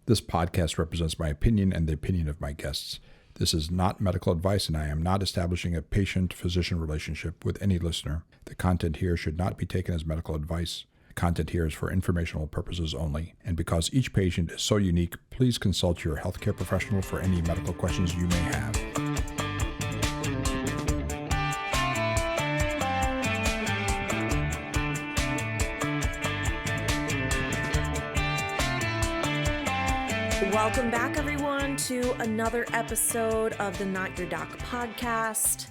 This podcast represents my opinion and the opinion of my guests. This is not medical advice, and I am not establishing a patient-physician relationship with any listener. The content here should not be taken as medical advice. The content here is for informational purposes only. And because each patient is so unique, please consult your healthcare professional for any medical questions you may have. Welcome back, everyone, to another episode of the Not Your Doc podcast.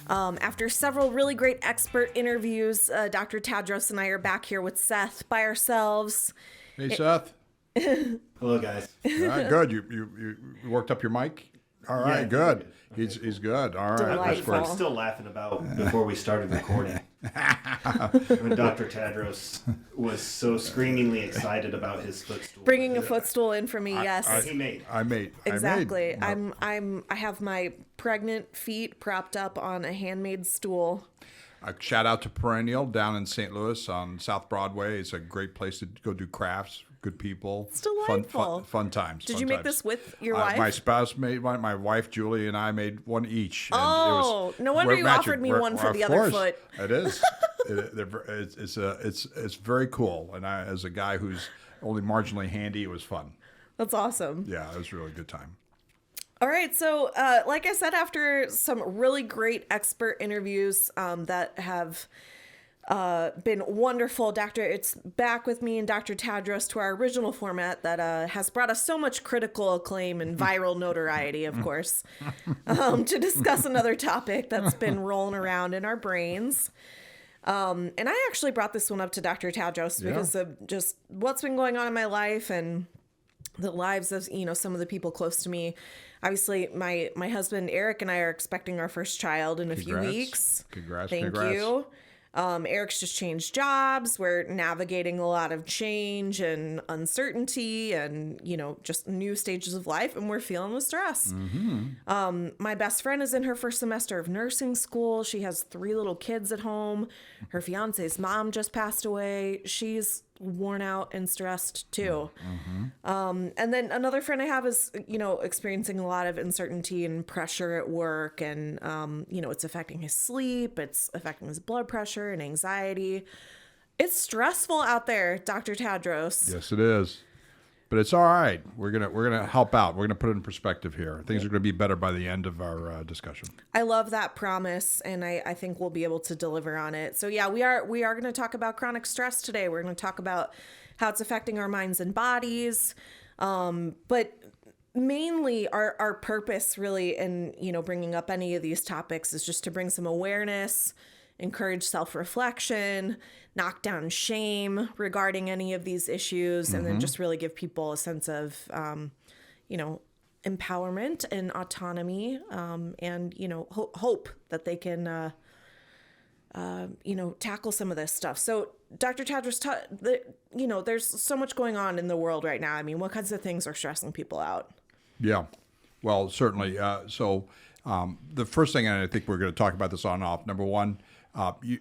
After several really great expert interviews, Dr. Tadros and I are back here with Seth by ourselves. Hey, Seth. Hello, guys. All right, good. You worked up your mic? All right, Yeah, good. He's good. All right. Delightful. That's great. I'm still laughing about before we started recording. When Dr. Tadros was so screamingly excited about his footstool. Bringing a footstool in for me, yes. I made. Exactly. I have my pregnant feet propped up on a handmade stool. A shout out to Perennial down in St. Louis on South Broadway. It's a great place to go do crafts. Good people. It's delightful. Fun times. Did you make this with your wife? My spouse made one. My wife Julie and I made one each. And no wonder you offered me one for the other foot. It is. It's very cool. And I, as a guy who's only marginally handy, it was fun. That's awesome. Yeah, it was a really good time. All right. So, like I said, after some really great expert interviews that have been wonderful, it's back with me and Dr. Tadros to our original format that has brought us so much critical acclaim and viral notoriety, of course, to discuss another topic that's been rolling around in our brains. And I actually brought this one up to Dr. Tadros because of just what's been going on in my life and the lives of, some of the people close to me. Obviously, my husband, Eric, and I are expecting our first child in a few weeks. Congrats. Thank you. Eric's just changed jobs. We're navigating a lot of change and uncertainty and, just new stages of life, and we're feeling the stress. Mm-hmm. My best friend is in her first semester of nursing school. She has 3 little kids at home. Her fiance's mom just passed away. She's worn out and stressed too. Mm-hmm. And then another friend I have is, experiencing a lot of uncertainty and pressure at work, and, it's affecting his sleep. It's affecting his blood pressure and anxiety. It's stressful out there, Dr. Tadros. Yes, it is. But it's all right. We're gonna help out. We're gonna put it in perspective here. Things are gonna be better by the end of our discussion. I love that promise, and I think we'll be able to deliver on it. So yeah, we are going to talk about chronic stress today. We're going to talk about how it's affecting our minds and bodies, but mainly our purpose really in bringing up any of these topics is just to bring some awareness, encourage self-reflection, knock down shame regarding any of these issues, and then just really give people a sense of, empowerment and autonomy, and, hope that they can, tackle some of this stuff. So Dr. Tadros, there's so much going on in the world right now. I mean, what kinds of things are stressing people out? Yeah, well, certainly. So the first thing, and I think we're going to talk about this on and off, number one, you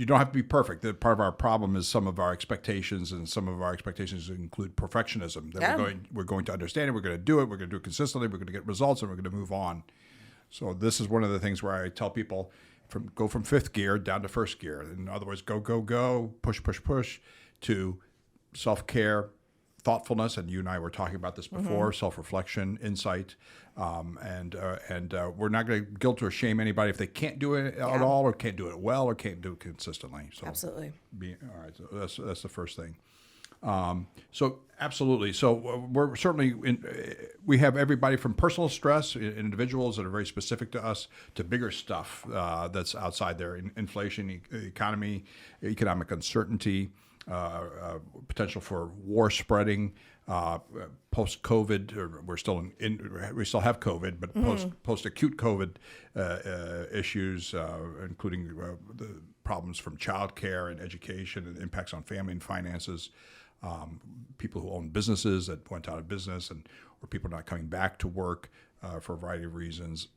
don't have to be perfect. That part of our problem is some of our expectations, and some of our expectations include perfectionism. That we're going to understand it, we're going to do it, we're going to do it consistently, we're going to get results, and we're going to move on. So this is one of the things where I tell people go from 5th gear down to 1st gear. In other words, go, push, to self-care, thoughtfulness, and you and I were talking about this before, self-reflection, insight, and we're not going to guilt or shame anybody if they can't do it at all, or can't do it well, or can't do it consistently. So absolutely. All right, so that's the first thing. So absolutely. So we're certainly we have everybody from personal stress, individuals that are very specific to us, to bigger stuff that's outside there: inflation, economy, economic uncertainty. Potential for war spreading, post-COVID. We still have COVID, but post-acute COVID issues, including the problems from childcare and education and impacts on family and finances. People who own businesses that went out of business, or people not coming back to work for a variety of reasons.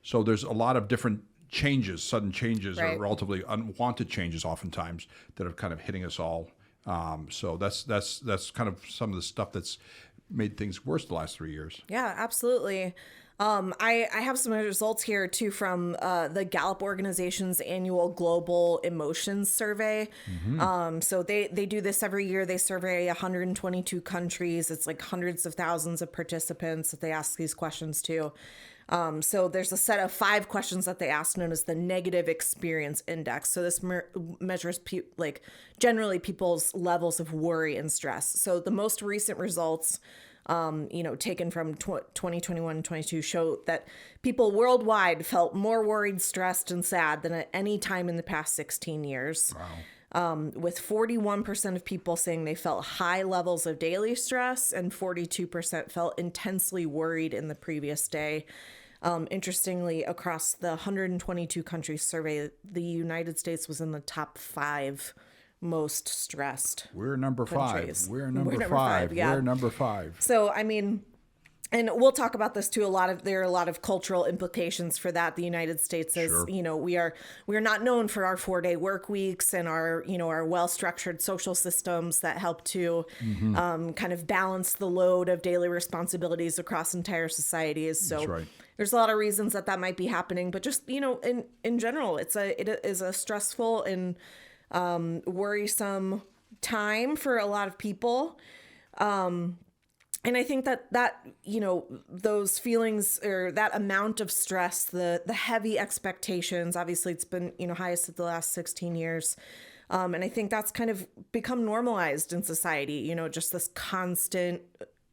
So there's a lot of different changes, sudden changes, right, or relatively unwanted changes oftentimes that are kind of hitting us all So that's kind of some of the stuff that's made things worse the last 3 years. Yeah, absolutely. I have some results here too from the Gallup organization's annual Global Emotions Survey. So they do this every year. They survey 122 countries. It's like hundreds of thousands of participants that they ask these questions to. So there's a set of 5 questions that they ask known as the Negative Experience Index. So this measures generally people's levels of worry and stress. So the most recent results taken from 2021 and 22 show that people worldwide felt more worried, stressed, and sad than at any time in the past 16 years. Wow. With 41% of people saying they felt high levels of daily stress and 42% felt intensely worried in the previous day. Interestingly, across the 122 countries surveyed, the United States was in the top 5 most stressed. We're number countries. 5. We're number 5. 5. Yeah. We're number 5. So, I mean, and we'll talk about this too. There are a lot of cultural implications for that. The United States is, Sure. we are not known for our 4-day work weeks and our well-structured social systems that help to kind of balance the load of daily responsibilities across entire societies. So That's right. there's a lot of reasons that might be happening, but just, in general, it is a stressful and worrisome time for a lot of people. And I think that those feelings or that amount of stress, the heavy expectations, obviously it's been, highest of the last 16 years. And I think that's kind of become normalized in society, just this constant,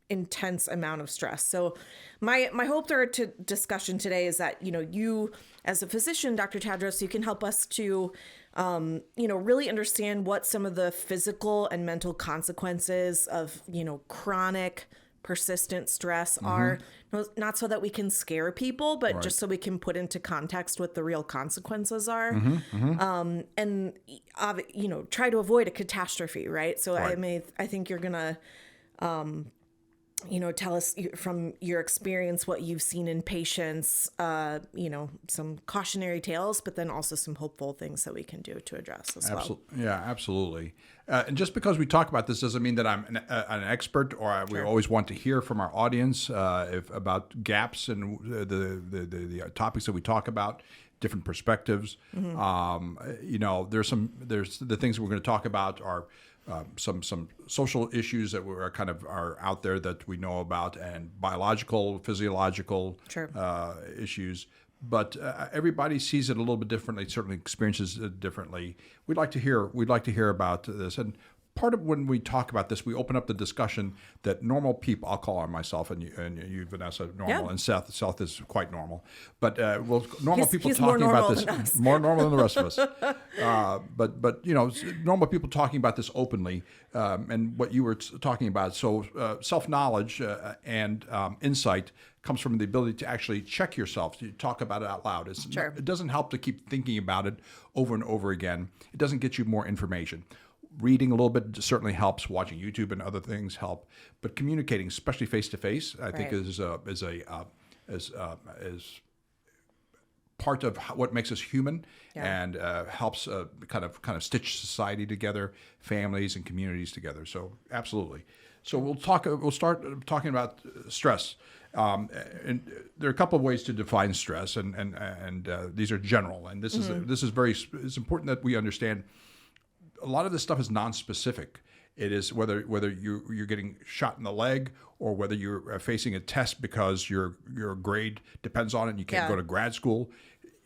intense amount of stress. So my hope for discussion today is that, you as a physician, Dr. Tadros, you can help us to, really understand what some of the physical and mental consequences of, chronic persistent stress are, not so that we can scare people, but just so we can put into context what the real consequences are. And, try to avoid a catastrophe, right? So I think you're going to, tell us from your experience what you've seen in patients, some cautionary tales, but then also some hopeful things that we can do to address as well. Yeah, absolutely. And just because we talk about this doesn't mean that I'm an expert, or we always want to hear from our audience about gaps in the topics that we talk about, different perspectives. There's the things we're going to talk about are some social issues that are out there that we know about, and biological, physiological issues. But everybody sees it a little bit differently. Certainly experiences it differently. We'd like to hear about this. And part of when we talk about this, we open up the discussion that normal people, I'll call on myself and you Vanessa, normal, and Seth is quite normal. But people talking about this, more normal than the rest of us. But normal people talking about this openly, and what you were talking about. So self-knowledge and insight comes from the ability to actually check yourself, to talk about it out loud. It doesn't help to keep thinking about it over and over again. It doesn't get you more information. Reading a little bit certainly helps. Watching YouTube and other things help, but communicating, especially face to face, I think is part of what makes us human, and helps kind of stitch society together, families and communities together. So absolutely. So we'll start talking about stress. And there are a couple of ways to define stress, and these are general. And this is it's important that we understand. A lot of this stuff is non-specific. It is whether you're getting shot in the leg, or whether you're facing a test because your grade depends on it and you can't go to grad school.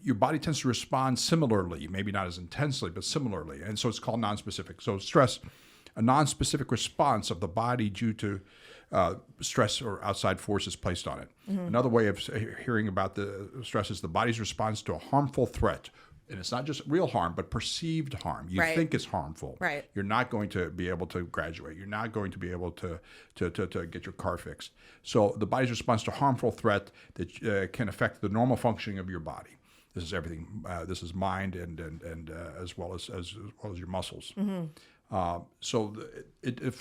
Your body tends to respond similarly, maybe not as intensely, but similarly. And so it's called non-specific. So stress, a non-specific response of the body due to stress or outside forces placed on it. Another way of hearing about the stress is the body's response to a harmful threat. And it's not just real harm, but perceived harm. You think it's harmful. Right. You're not going to be able to graduate. You're not going to be able to get your car fixed. So the body's response to a harmful threat that can affect the normal functioning of your body. This is everything. This is mind and as well as your muscles. So it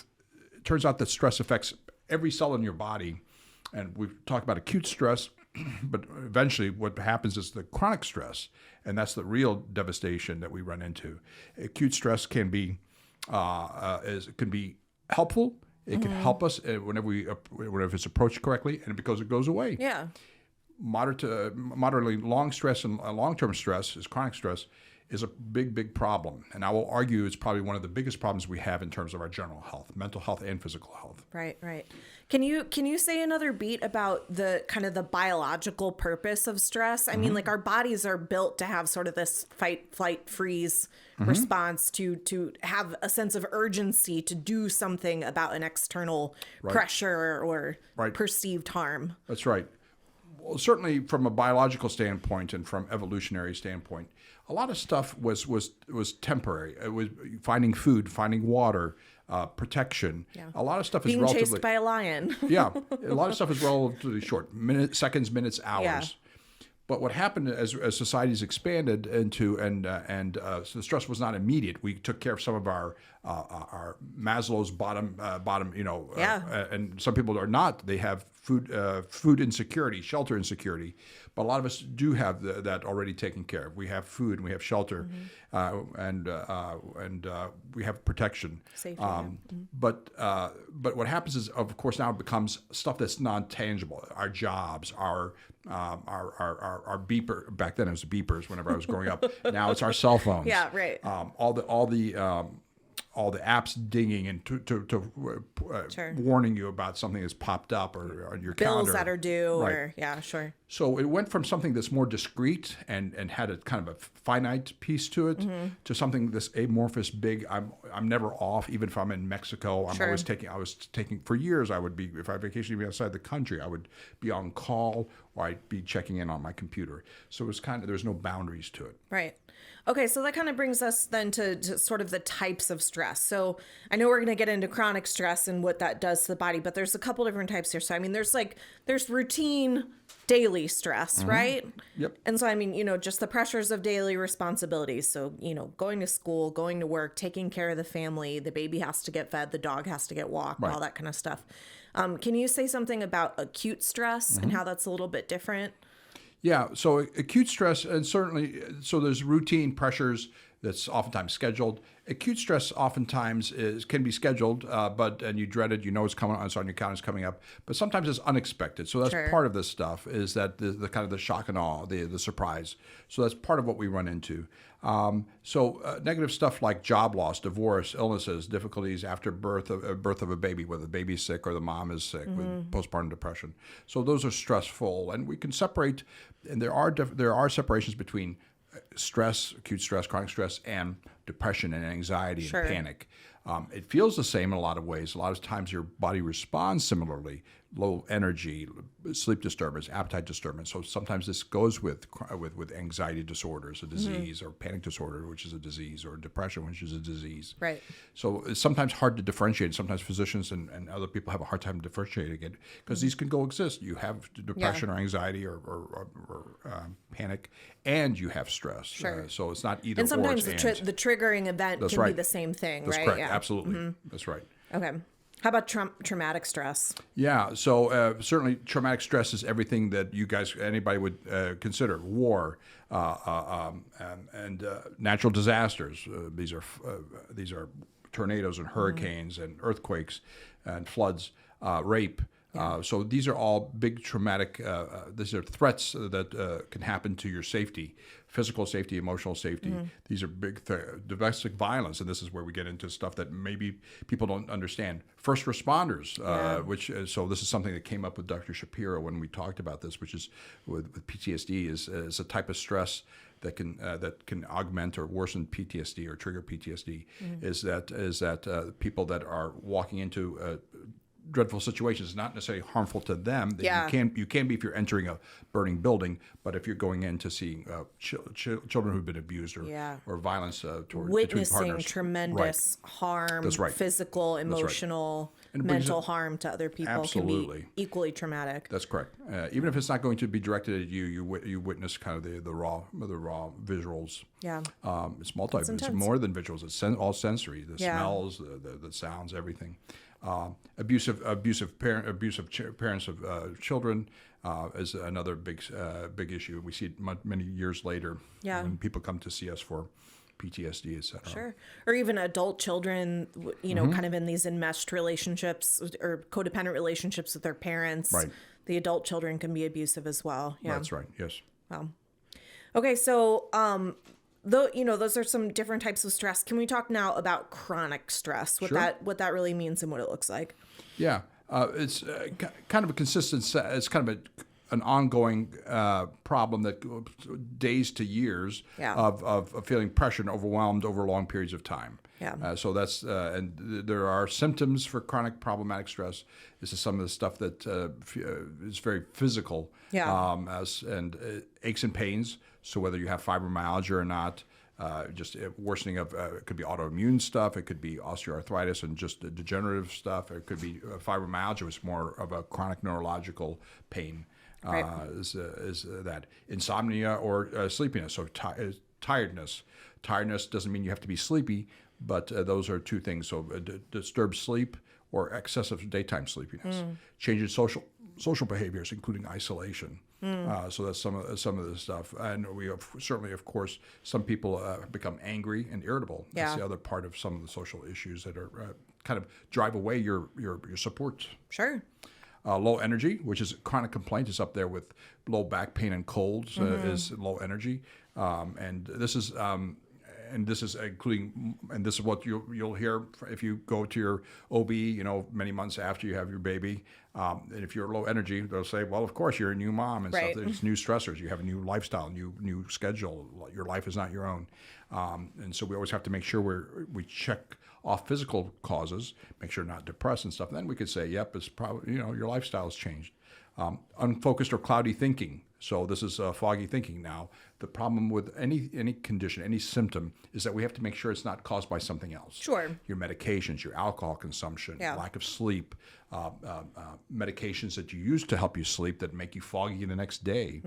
turns out that stress affects every cell in your body. And we've talked about acute stress, but eventually what happens is the chronic stress, and that's the real devastation that we run into. Acute stress can be can be helpful. It can help us whenever it's approached correctly, and because it goes away. Yeah. Moderately long stress and long-term stress is chronic stress is a big problem. And I will argue it's probably one of the biggest problems we have in terms of our general health, mental health and physical health. Right. Can you say another beat about the kind of the biological purpose of stress? I mean, like our bodies are built to have sort of this fight, flight, freeze response to have a sense of urgency to do something about an external pressure or perceived harm. That's right. Well, certainly from a biological standpoint and from evolutionary standpoint, a lot of stuff was temporary. It was finding food, finding water, protection. Yeah. A lot of stuff is Being relatively chased by a lion. yeah, a lot of stuff is relatively short, seconds, minutes, hours. Yeah. But what happened as societies expanded into so the stress was not immediate. We took care of some of our Maslow's bottom, and some people are not. They have food insecurity, shelter insecurity, but a lot of us do have that already taken care of. We have food and we have shelter, and we have protection. Safety. But what happens is, of course, now it becomes stuff that's non-tangible. Our jobs, our beeper. Back then it was beepers. Whenever I was growing up, now it's our cell phones. Yeah, right. All the apps dinging and warning you about something that's popped up or on your calendar. Bills that are due, Right. or yeah, sure. So it went from something that's more discreet and had a kind of a finite piece to it to something this amorphous, big. I'm never off, even if I'm in Mexico. I'm Sure. always taking. I was taking for years. I would be, if I vacationed outside the country, I would be on call or I'd be checking in on my computer. So it was there's no boundaries to it. Right. Okay, so that kind of brings us then to sort of the types of stress. So I know we're going to get into chronic stress and what that does to the body, but there's a couple different types here. So I mean, there's routine daily stress, right? Yep. And so I mean, just the pressures of daily responsibilities. So, going to school, going to work, taking care of the family, the baby has to get fed, the dog has to get walked, all that kind of stuff. Can you say something about acute stress and how that's a little bit different? Yeah, so acute stress, and certainly, so there's routine pressures that's oftentimes scheduled. Acute stress oftentimes can be scheduled, and you dread it. You know it's coming. It's on your calendar. It's coming up. But sometimes it's unexpected. So that's Sure. part of this stuff. Is that the kind of the shock and awe, the surprise. So that's part of what we run into. Negative stuff like job loss, divorce, illnesses, difficulties after birth of a baby, whether the baby's sick or the mom is sick with postpartum depression. So those are stressful, and we can separate. And there are separations between stress, acute stress, chronic stress, and depression and anxiety Sure. and panic. It feels the same in a lot of ways. A lot of times your body responds similarly. Low energy, sleep disturbance, appetite disturbance. So sometimes this goes with anxiety disorders, a disease, or panic disorder, which is a disease, or depression, which is a disease. Right. So it's sometimes hard to differentiate. Sometimes physicians and other people have a hard time differentiating it because these can coexist. You have depression or anxiety or panic, and you have stress. Sure. So it's not either And sometimes or. It's the triggering event That's can be right. the same thing, That's right? correct. Yeah. Absolutely. That's right. Okay. How about traumatic stress? Yeah, so certainly traumatic stress is everything that anybody would consider. War and natural disasters. These are tornadoes and hurricanes and earthquakes and floods, rape. So these are all big traumatic. These are threats that can happen to your safety, physical safety, emotional safety. These are big domestic violence, and this is where we get into stuff that maybe people don't understand. First responders, so this is something that came up with Dr. Shapiro when we talked about this, which is with PTSD is a type of stress that can augment or worsen PTSD or trigger PTSD. Is that people that are walking into dreadful situations, not necessarily harmful to them. Yeah. You can be if you're entering a burning building, but if you're going in to see children who've been abused or violence between Witnessing partners. tremendous harm, That's right. physical, emotional, And it brings mental harm to other people Absolutely. can be equally traumatic. That's correct. Even if it's not going to be directed at you, you witness kind of the raw visuals. Yeah. It's intense. more than visuals. It's all sensory. The Yeah. smells, the sounds, everything. Abusive parents of children is another big issue. We see it many years later Yeah. when people come to see us for PTSD, etc. Sure. Or even adult children, kind of in these enmeshed relationships or codependent relationships with their parents. Right. The adult children can be abusive as well. Yeah. That's right. Yes. Wow. Okay. So, those are some different types of stress. Can we talk now about chronic stress? What Sure. what that really means and what it looks like? Yeah. It's kind of a consistent. It's kind of an ongoing problem that goes days to years Yeah. of feeling pressured and overwhelmed over long periods of time. Yeah. So that's and there are symptoms for chronic problematic stress. This is some of the stuff that is very physical. Yeah. Aches and pains. So whether you have fibromyalgia or not, just worsening of it could be autoimmune stuff. It could be osteoarthritis and just degenerative stuff. It could be fibromyalgia, which is more of a chronic neurological pain. Right. Is that insomnia or sleepiness? So tiredness. Tiredness doesn't mean you have to be sleepy, but those are two things. So disturbed sleep or excessive daytime sleepiness. Change in social behaviors, including isolation. So that's some of the stuff. And we have certainly, of course, some people become angry and irritable. Yeah. That's the other part of some of the social issues that are kind of drive away your support. Sure. Low energy, which is a chronic complaint, is up there with low back pain and colds. Is low energy, and this is including, and this is what you'll hear if you go to your OB, many months after you have your baby. And if you're low energy, they'll say, well, of course, you're a new mom and Right. stuff. There's new stressors. You have a new lifestyle, new schedule. Your life is not your own. And so we always have to make sure we check off physical causes, make sure you're not depressed and stuff. And then we could say, yep, it's probably, your lifestyle has changed. Unfocused or cloudy thinking. So this is foggy thinking now. The problem with any condition, any symptom, is that we have to make sure it's not caused by something else. Sure. Your medications, your alcohol consumption, Yeah. lack of sleep, medications that you use to help you sleep that make you foggy the next day.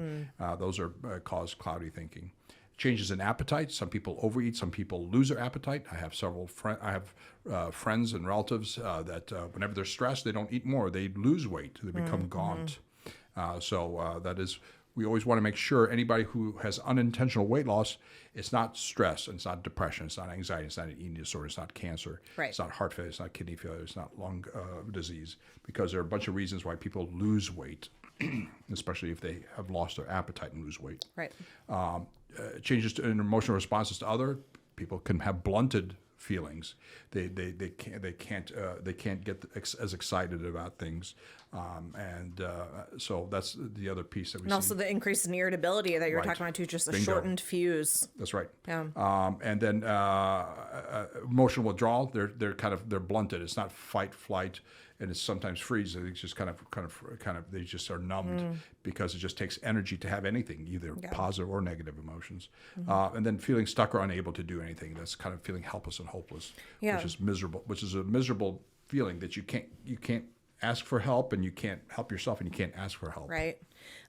Those are cause cloudy thinking. Changes in appetite. Some people overeat. Some people lose their appetite. I have several friends and relatives that whenever they're stressed, they don't eat more. They lose weight. They become gaunt. So that is. We always want to make sure anybody who has unintentional weight loss, it's not stress, and it's not depression, it's not anxiety, it's not an eating disorder, it's not cancer, Right. it's not heart failure, it's not kidney failure, it's not lung disease, because there are a bunch of reasons why people lose weight, especially if they have lost their appetite and lose weight. Right. Changes in emotional responses to other people can have blunted feelings. They can't get as excited about things, so that's the other piece that we And see. also the increase in irritability that you were Right. talking about too, just a Bingo. shortened fuse. That's right. Yeah. And then emotional withdrawal. They're blunted. It's not fight, flight, and it's sometimes freeze. It's just kind of they just are numbed because it just takes energy to have anything, either positive or negative emotions. And then feeling stuck or unable to do anything. That's kind of feeling helpless and hopeless, Yeah. which is miserable. Which is a miserable feeling that you can't ask for help, and you can't help yourself, and you can't ask for help. Right.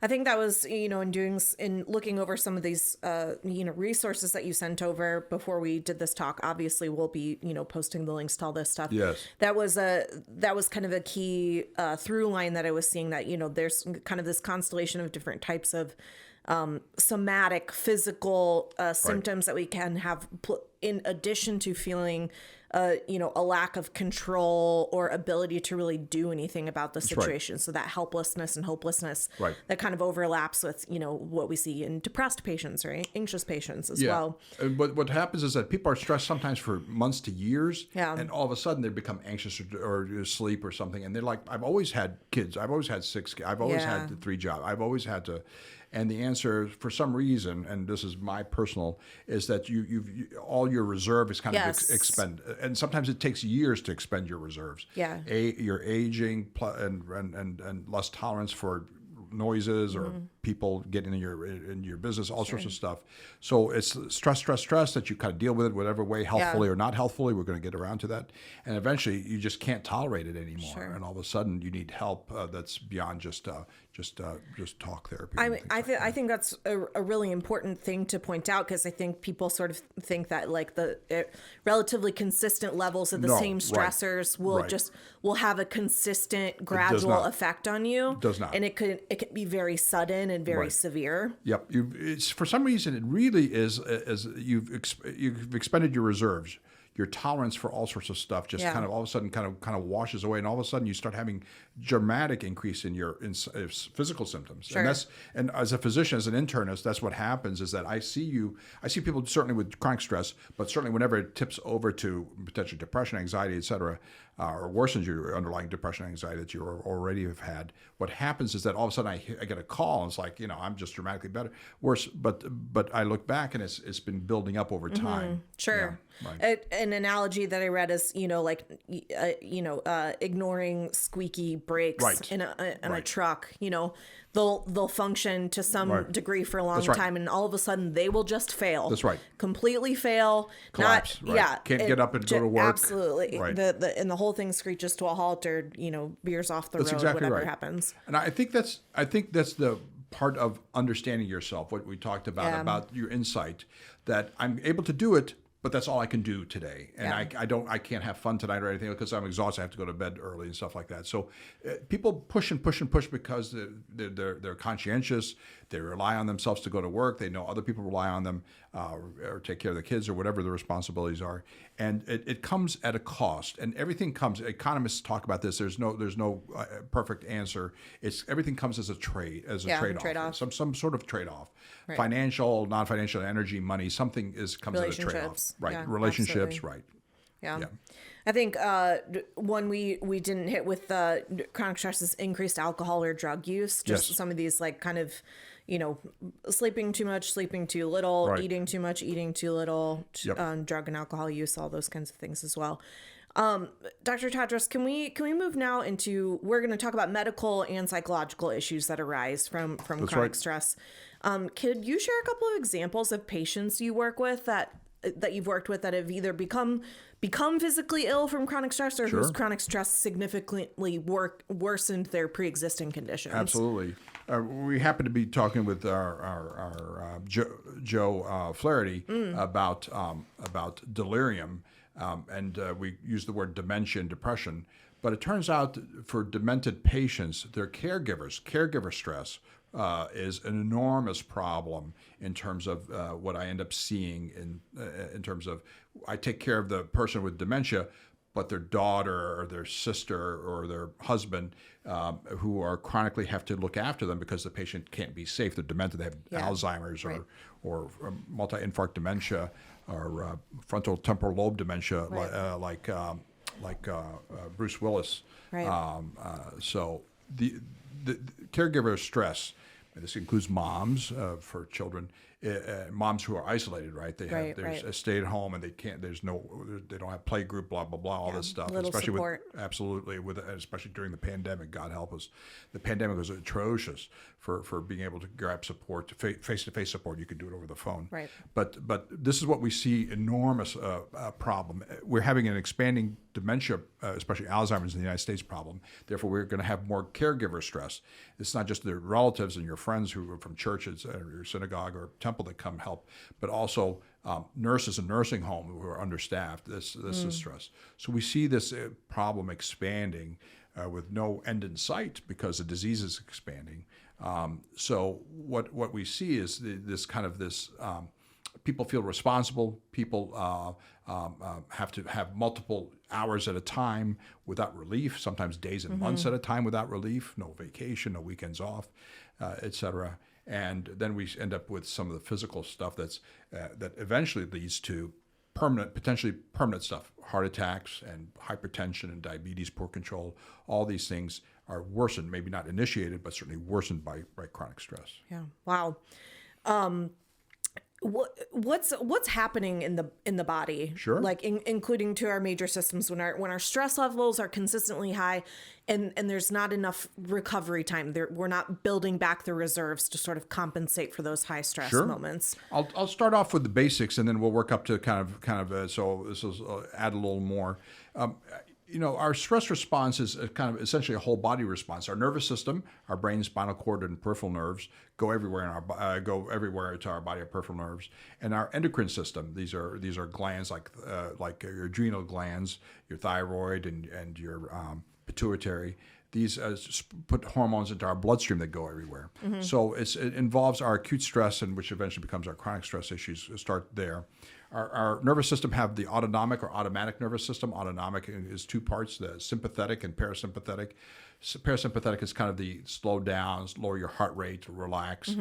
I think that was, in looking over some of these, resources that you sent over before we did this talk. Obviously, we'll be, posting the links to all this stuff. Yes. That was kind of a key through line that I was seeing, that, there's kind of this constellation of different types of somatic, physical symptoms that we can have in addition to feeling a lack of control or ability to really do anything about the situation. So that helplessness and hopelessness that kind of overlaps with, what we see in depressed patients, right? Anxious patients as well. But what happens is that people are stressed sometimes for months to years, Yeah. and all of a sudden they become anxious or sleep or something, and they're like, I've always had kids. I've always had 6 kids. I've always Yeah. had 3 jobs. I've always had to. And the answer, for some reason, and this is my personal, is that you all your reserve is kind of expend, and sometimes it takes years to expend your reserves. Yeah. You're aging and less tolerance for noises or people getting in your business, all sorts of stuff. So it's stress that you kind of deal with it whatever way, healthfully or not healthfully. We're going to get around to that, and eventually you just can't tolerate it anymore, and all of a sudden you need help that's beyond just talk therapy. I think that's a really important thing to point out, because I think people sort of think that like the relatively consistent levels of the same stressors will have a consistent gradual effect on you. It does not. And it it can be very sudden and very Right. severe. Yep. It's for some reason it really is as you've expended your reserves. Your tolerance for all sorts of stuff just Yeah. kind of all of a sudden kind of washes away, and all of a sudden you start having dramatic increase in your physical symptoms. Sure. And as a physician, as an internist, that's what happens. Is that I see people certainly with chronic stress, but certainly whenever it tips over to potential depression, anxiety, et cetera, or worsens your underlying depression, anxiety that you already have had. What happens is that all of a sudden I get a call, and it's like, I'm just dramatically better, worse. But I look back, and it's been building up over time. Sure. Yeah, right. An analogy that I read is, ignoring squeaky brakes Right. in a Right. truck. They'll function to some Right. degree for a long That's right. time, and all of a sudden they will just fail. That's right. Completely fail. Collapse, right. Yeah. Can't get up and go to work. Absolutely. Right. And the whole thing screeches to a halt, or veers off the That's road. exactly Whatever right. happens. And I think that's the part of understanding yourself, what we talked about your insight, that I'm able to do it, but that's all I can do today. And I can't have fun tonight or anything because I'm exhausted. I have to go to bed early and stuff like that. So people push and push and push because they're conscientious. They rely on themselves to go to work. They know other people rely on them or take care of the kids or whatever the responsibilities are. And it comes at a cost. And everything comes. Economists talk about this. There's no perfect answer. Everything comes as a trade-off. Some sort of trade-off. Right. Financial, non-financial, energy, money. Something comes as a trade-off. Relationships. Right. Yeah, Relationships. absolutely. Right. Yeah. Yeah. I think one we didn't hit with chronic stress is increased alcohol or drug use. Just Yes. some of these kind of, sleeping too much, sleeping too little, Right. eating too much, eating too little, Yep. drug and alcohol use, all those kinds of things as well. Dr. Tadros, can we move now into, we're going to talk about medical and psychological issues that arise from chronic right. stress. Could you share a couple of examples of patients you work with that you've worked with that have either become physically ill from chronic stress, or whose chronic stress significantly worsened their pre-existing conditions? Absolutely. We happen to be talking with our Joe Flaherty about delirium, and we use the word dementia and depression. But it turns out for demented patients, their caregiver stress is an enormous problem in terms of what I end up seeing in terms of I take care of the person with dementia, but their daughter or their sister or their husband who are chronically have to look after them because the patient can't be safe. They're demented. They have Alzheimer's Right. or multi-infarct dementia or frontal temporal lobe dementia like Bruce Willis. Right. So the caregiver stress, and this includes moms for children, moms who are isolated, right? There's a stay at home and they don't have play group, blah blah blah, all this stuff. Little especially support. Especially during the pandemic. God help us, the pandemic was atrocious for being able to grab support, face-to-face support. You could do it over the phone. Right. But this is what we see, enormous problem. We're having an expanding dementia, especially Alzheimer's in the United States problem. Therefore, we're going to have more caregiver stress. It's not just the relatives and your friends who are from churches or your synagogue or temple that come help, but also nurses in nursing home who are understaffed. This is stress. So we see this problem expanding with no end in sight because the disease is expanding. So what we see is this people feel responsible. People have to have multiple hours at a time without relief, sometimes days and months at a time without relief, no vacation, no weekends off, et cetera. And then we end up with some of the physical stuff that eventually leads to potentially permanent stuff, heart attacks and hypertension and diabetes, poor control. All these things are worsened, maybe not initiated, but certainly worsened by chronic stress. Yeah. Wow. What's happening in the body? Sure. Like including to our major systems when our stress levels are consistently high, and there's not enough recovery time. We're not building back the reserves to sort of compensate for those high stress moments. I'll start off with the basics, and then we'll work up to kind of. So this is add a little more. Our stress response is kind of essentially a whole body response. Our nervous system, our brain, spinal cord, and peripheral nerves go everywhere to our body, our peripheral nerves, and our endocrine system. These are glands like your adrenal glands, your thyroid, and your pituitary. these put hormones into our bloodstream that go everywhere. So it involves our acute stress, and which eventually becomes our chronic stress issues start there. Our nervous system have the autonomic or automatic nervous system. Autonomic is two parts, the sympathetic and parasympathetic. Parasympathetic is kind of the slow down, lower your heart rate, relax.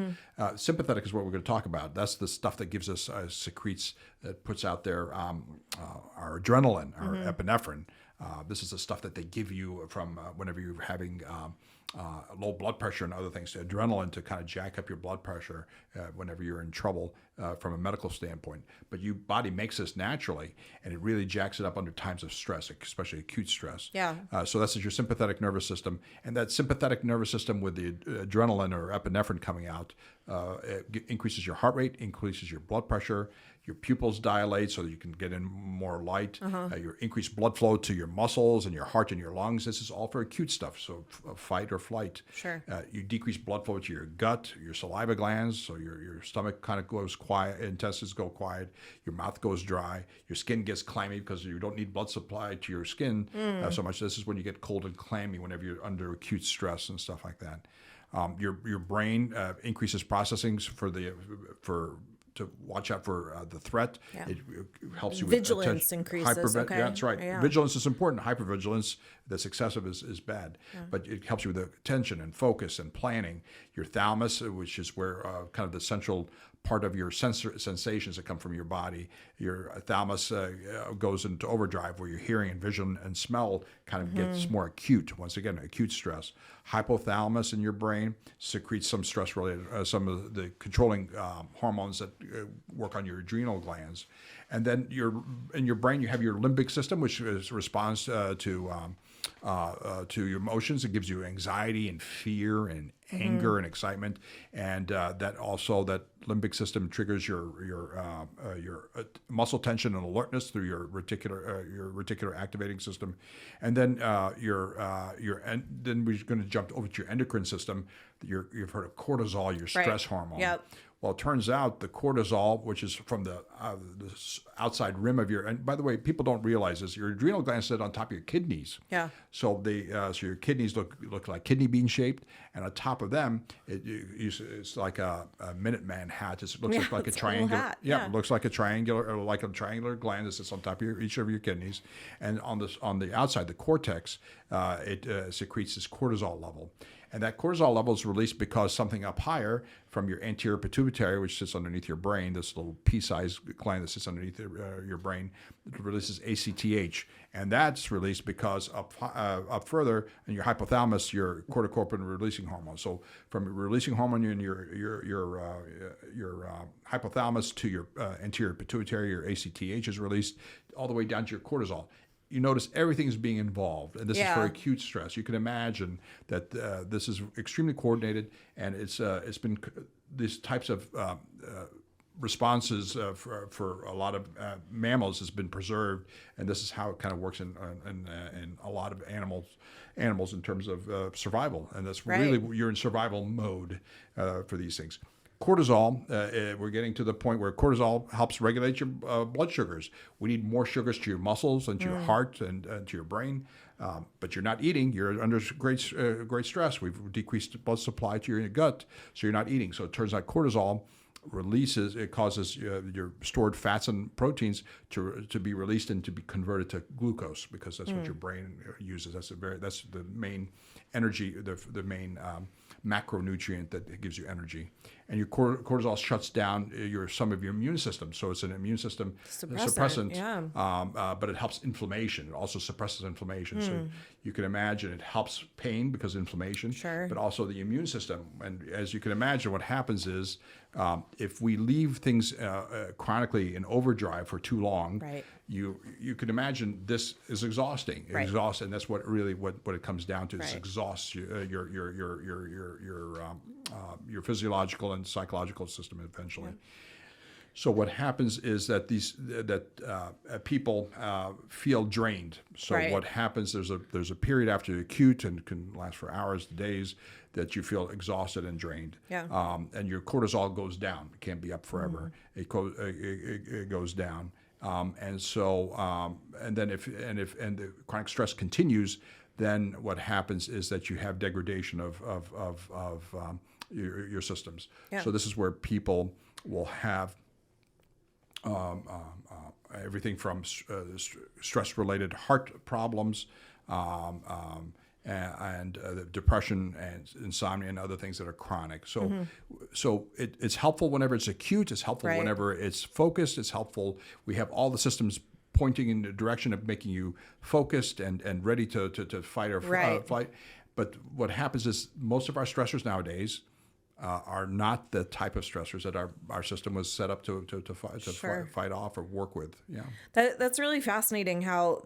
Sympathetic is what we're going to talk about. That's the stuff that gives us secretes, that puts out there our adrenaline, our epinephrine. This is the stuff that they give you from whenever you're having low blood pressure and other things. Adrenaline to kind of jack up your blood pressure whenever you're in trouble from a medical standpoint. But your body makes this naturally, and it really jacks it up under times of stress, especially acute stress. Yeah. So that's your sympathetic nervous system. And that sympathetic nervous system with the adrenaline or epinephrine coming out increases your heart rate, increases your blood pressure, your pupils dilate so that you can get in more light, your increased blood flow to your muscles and your heart and your lungs. This is all for acute stuff, so fight or flight. Sure. You decrease blood flow to your gut, your saliva glands, so your stomach kind of goes quiet, intestines go quiet, your mouth goes dry, your skin gets clammy because you don't need blood supply to your skin so much. This is when you get cold and clammy whenever you're under acute stress and stuff like that. Your brain increases processing to watch out for the threat. Yeah. It helps you Vigilance with increases. Okay. Yeah, that's right. Yeah. Vigilance is important. Hypervigilance that's excessive is bad. But it helps you with attention and focus and planning. Your thalamus, which is where kind of the central part of your sensations that come from your body. Your thalamus goes into overdrive where your hearing and vision and smell kind of gets more acute. Once again, acute stress. Hypothalamus in your brain secretes some stress-related, some of the controlling hormones that work on your adrenal glands. And then in your brain, you have your limbic system, which responds to your emotions. It gives you anxiety and fear and anger and excitement, and that limbic system triggers your muscle tension and alertness through your reticular activating system, and then then we're going to jump over to your endocrine system. You've heard of cortisol, your stress hormone. Yep. Well, it turns out the cortisol, which is from the outside rim of and by the way, people don't realize this, your adrenal glands sit on top of your kidneys. Yeah. So so your kidneys look like kidney bean shaped, and on top of them, it's like a Minuteman hat. It looks like a triangular. Hat. Yeah, it looks like a triangular gland that sits on top of each of your kidneys, and on the outside, the cortex, it secretes this cortisol level. And that cortisol level is released because something up higher from your anterior pituitary, which sits underneath your brain, this little pea-sized gland that sits underneath your brain, it releases ACTH. And that's released because up further in your hypothalamus, your corticotropin releasing hormone. So from releasing hormone in your hypothalamus to your anterior pituitary, your ACTH is released all the way down to your cortisol. You notice everything is being involved, and this is for acute stress. You can imagine that this is extremely coordinated, and it's been these types of responses for a lot of mammals has been preserved, and this is how it kind of works in a lot of animals in terms of survival, and that's really you're in survival mode for these things. Cortisol, we're getting to the point where cortisol helps regulate your blood sugars. We need more sugars to your muscles and to your heart and to your brain, but you're not eating. You're under great stress. We've decreased blood supply to your gut, so you're not eating. So it turns out cortisol causes your stored fats and proteins to be released and to be converted to glucose, because that's what your brain uses. That's the main energy, the main macronutrient that gives you energy. And your cortisol shuts down some of your immune system, so it's an immune system suppressant. But it helps inflammation. It also suppresses inflammation. So you can imagine it helps pain because of inflammation, but also the immune system. And as you can imagine, what happens is if we leave things chronically in overdrive for too long, you can imagine this is exhausting. And that's what it comes down to. It exhausts your physiological and psychological system eventually. So what happens is that people feel drained. So what happens? There's a period after the acute, and can last for hours to days, that you feel exhausted and drained. And your cortisol goes down. It can't be up forever. It goes down. And then if the chronic stress continues, then what happens is that you have degradation of your systems. Yeah. So this is where people will have everything from stress-related heart problems, and depression and insomnia and other things that are chronic. So, it's helpful whenever it's acute. It's helpful Right. whenever it's focused. It's helpful. We have all the systems pointing in the direction of making you focused and ready to fight or Right. flight. But what happens is most of our stressors nowadays are not the type of stressors that our system was set up to Sure. fight off or work with. Yeah. That's really fascinating how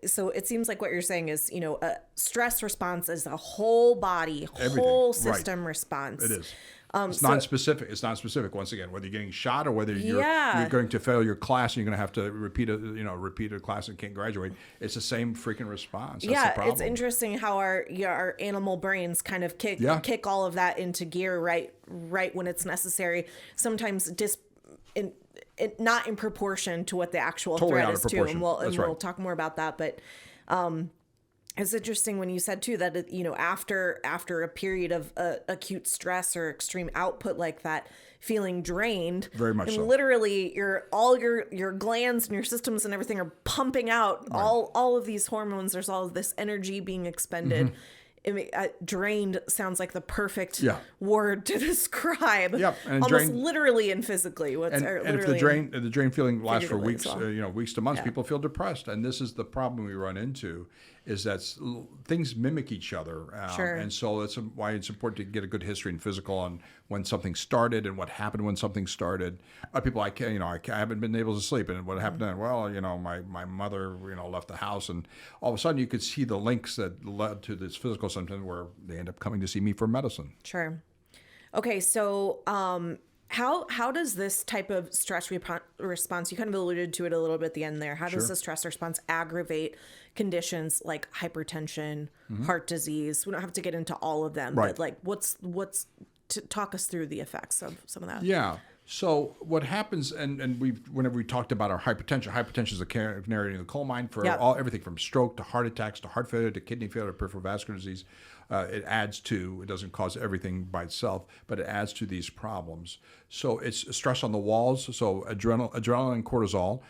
so it seems like what you're saying is, a stress response is a whole body, Everything. whole Right. system response. It is. It's so- non-specific. It's non-specific. Once again, whether you're getting shot or whether you're Yeah. going to fail your class and you're going to have to repeat a class and can't graduate, it's the same freaking response. That's the Yeah, problem. it's interesting how our animal brains kind of Yeah. kick all of that into gear right when it's necessary. Sometimes not in proportion to what the actual Totally threat out is of too. proportion. And we'll That's we'll right. talk more about that, but it's interesting when you said too that after a period of acute stress or extreme output like that, feeling drained, Very much and so. literally all your glands and your systems and everything are pumping out all of these hormones. There's all of this energy being expended. Drained sounds like the perfect Yeah. word to describe. Yep, and almost drained- literally and physically. And if Literally the drain feeling lasts for figuratively weeks, as well. weeks to months, people feel depressed, and this is the problem we run into, is that things mimic each other, Sure. and so that's why it's important to get a good history and physical on when something started and what happened when something started. People, I haven't been able to sleep, and what happened then? Well, my mother, left the house, and all of a sudden you could see the links that led to this physical symptom where they end up coming to see me for medicine. Sure. Okay, so how does this type of stress response, you kind of alluded to it a little bit at the end there, how does Sure. the stress response aggravate conditions like hypertension, heart disease? We don't have to get into all of them, Right. but like what's to talk us through the effects of some of that? Yeah. So what happens, and whenever we talked about our hypertension is a canary in the coal mine for Yep. everything from stroke to heart attacks to heart failure to kidney failure to peripheral vascular disease. It doesn't cause everything by itself, but it adds to these problems. So it's stress on the walls. So adrenaline and cortisol.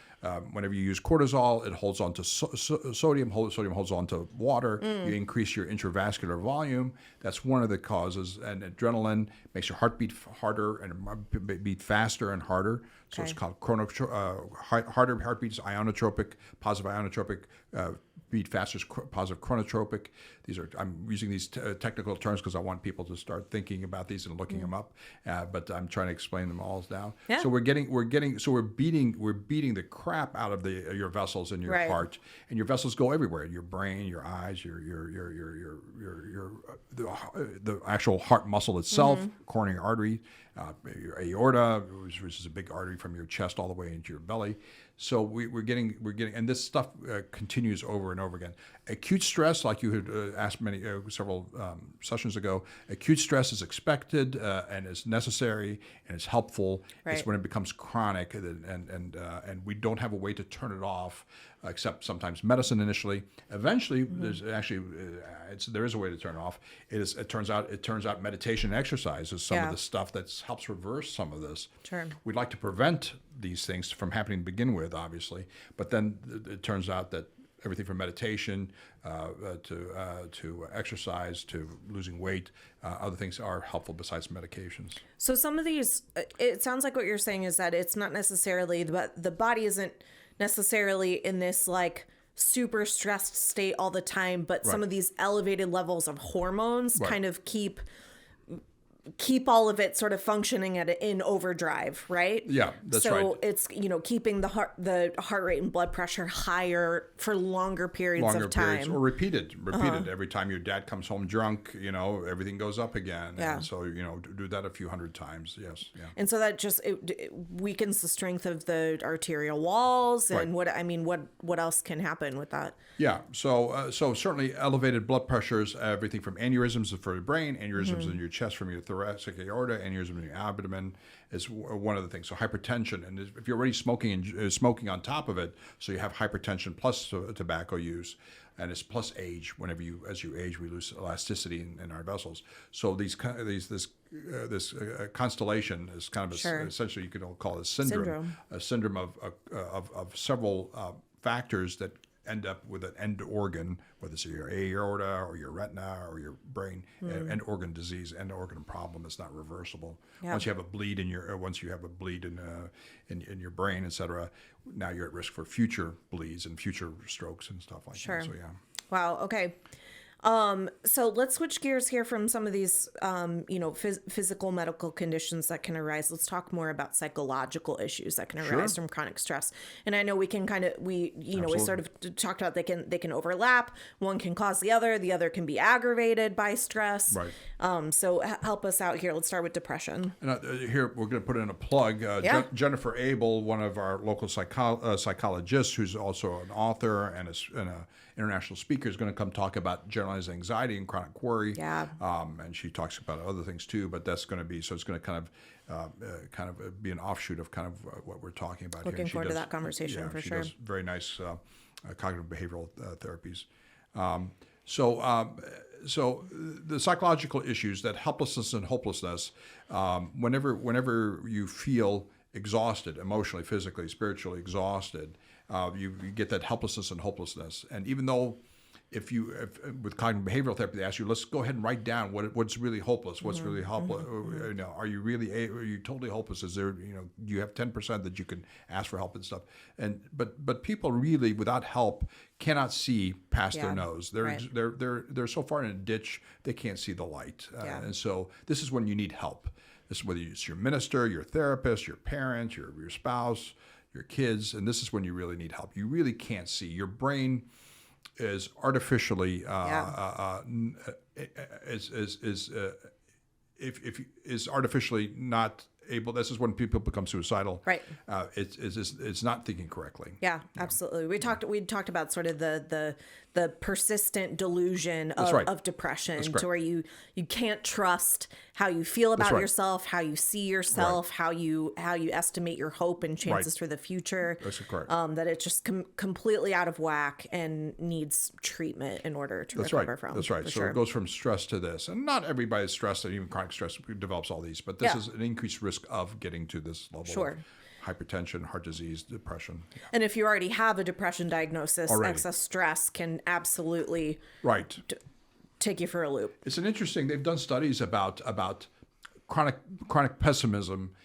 Whenever you use cortisol, it holds on to sodium. Sodium holds on to water. You increase your intravascular volume. That's one of the causes. And adrenaline makes your heart beat harder and beat faster and harder. So it's called harder heartbeats, ionotropic, positive ionotropic, beat faster is positive chronotropic. I'm using these technical terms because I want people to start thinking about these and looking them up. But I'm trying to explain them all now. Yeah. So we're beating the crap out of your vessels in your Right. heart, and your vessels go everywhere. Your brain, your eyes, the actual heart muscle itself, coronary artery, your aorta, which is a big artery from your chest all the way into your belly. So we're getting, and this stuff continues over and over again. Acute stress, like you had asked several sessions ago, acute stress is expected and is necessary and is helpful. Right. It's when it becomes chronic, and we don't have a way to turn it off, except sometimes medicine initially. Eventually, there's actually there is a way to turn it off. It turns out meditation and exercise is some Yeah. of the stuff that helps reverse some of this. Sure. We'd like to prevent these things from happening to begin with, obviously, but then it turns out that everything from meditation to exercise to losing weight, other things are helpful besides medications. So some of these, it sounds like what you're saying is that it's not necessarily, the body isn't necessarily in this like super stressed state all the time, but some Right. of these elevated levels of hormones Right. kind of keep all of it sort of functioning in overdrive, right? Yeah, that's so right. it's keeping the heart rate and blood pressure higher for longer periods of time. Periods, or repeated every time your dad comes home drunk, everything goes up again. Yeah. And so do that a few hundred times. Yes. Yeah. And so that just it weakens the strength of the arterial walls. And Right. what else can happen with that? Yeah, so certainly elevated blood pressures, everything from aneurysms for the brain, aneurysms in your chest from your thoracic aorta, aneurysms in your abdomen is one of the things. So hypertension, and if you're already smoking on top of it, so you have hypertension plus tobacco use, and it's plus age. As you age, we lose elasticity in our vessels. So this constellation is kind of essentially, you could call it a syndrome. A syndrome of several factors that end up with an end organ, whether it's your aorta or your retina or your brain, end organ disease, end organ problem that's not reversible. Yep. Once you have a bleed in your brain, et cetera, now you're at risk for future bleeds and future strokes and stuff like that. So yeah. Wow. Okay. So let's switch gears here from some of these, physical medical conditions that can arise. Let's talk more about psychological issues that can arise from chronic stress. And I know we can we sort of talked about they can overlap. One can cause the other can be aggravated by stress. Right. So help us out here. Let's start with depression. And here we're going to put in a plug. Jennifer Abel, one of our local psychologists, who's also an author and an international speaker, is going to come talk about generalized anxiety and chronic worry. Yeah. And she talks about other things too, but that's going to be, so it's going to kind of be an offshoot of kind of what we're talking about here. Looking forward to that conversation for sure. She does very nice cognitive behavioral therapies. So the psychological issues, that helplessness and hopelessness, whenever you feel exhausted, emotionally, physically, spiritually exhausted, you get that helplessness and hopelessness. And even though if with cognitive behavioral therapy, they ask you, let's go ahead and write down what's really hopeless, what's really helpless. Are you totally hopeless? Is there, you have 10% that you can ask for help and stuff. But people really, without help, cannot see past their nose. They're so far in a ditch they can't see the light. And so this is when you need help. This is whether it's your minister, your therapist, your parent, your spouse, your kids, and this is when you really need help. You really can't see. Your brain is artificially is artificially not able. This is when people become suicidal. Right. It's not thinking correctly. Yeah, absolutely. We talked about sort of the persistent delusion of depression, to where you can't trust how you feel about yourself, how you see yourself, how you estimate your hope and chances for the future. That's correct. That it's just completely out of whack and needs treatment in order to recover from. That's right. So it goes from stress to this, and not everybody's stressed, and even chronic stress develops all these, but this is an increased risk of getting to this level of hypertension, heart disease, depression. Yeah. And if you already have a depression diagnosis, excess stress can absolutely take you for a loop. It's an interesting, they've done studies about chronic pessimism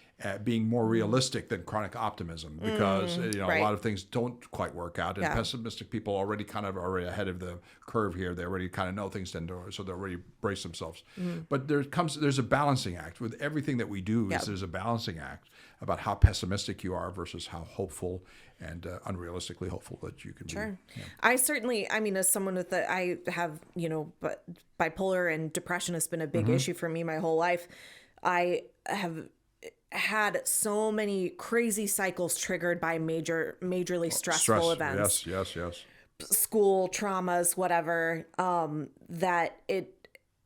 being more realistic than chronic optimism, because a lot of things don't quite work out, and pessimistic people already ahead of the curve here. They already kind of know things tend to, so they already brace themselves. But there's a balancing act with everything that we do. There's a balancing act about how pessimistic you are versus how hopeful and unrealistically hopeful that you can be. Yeah. I certainly, as someone with I have, but bipolar and depression has been a big issue for me my whole life. I have had so many crazy cycles triggered by majorly stressful events. Yes. School traumas, whatever, that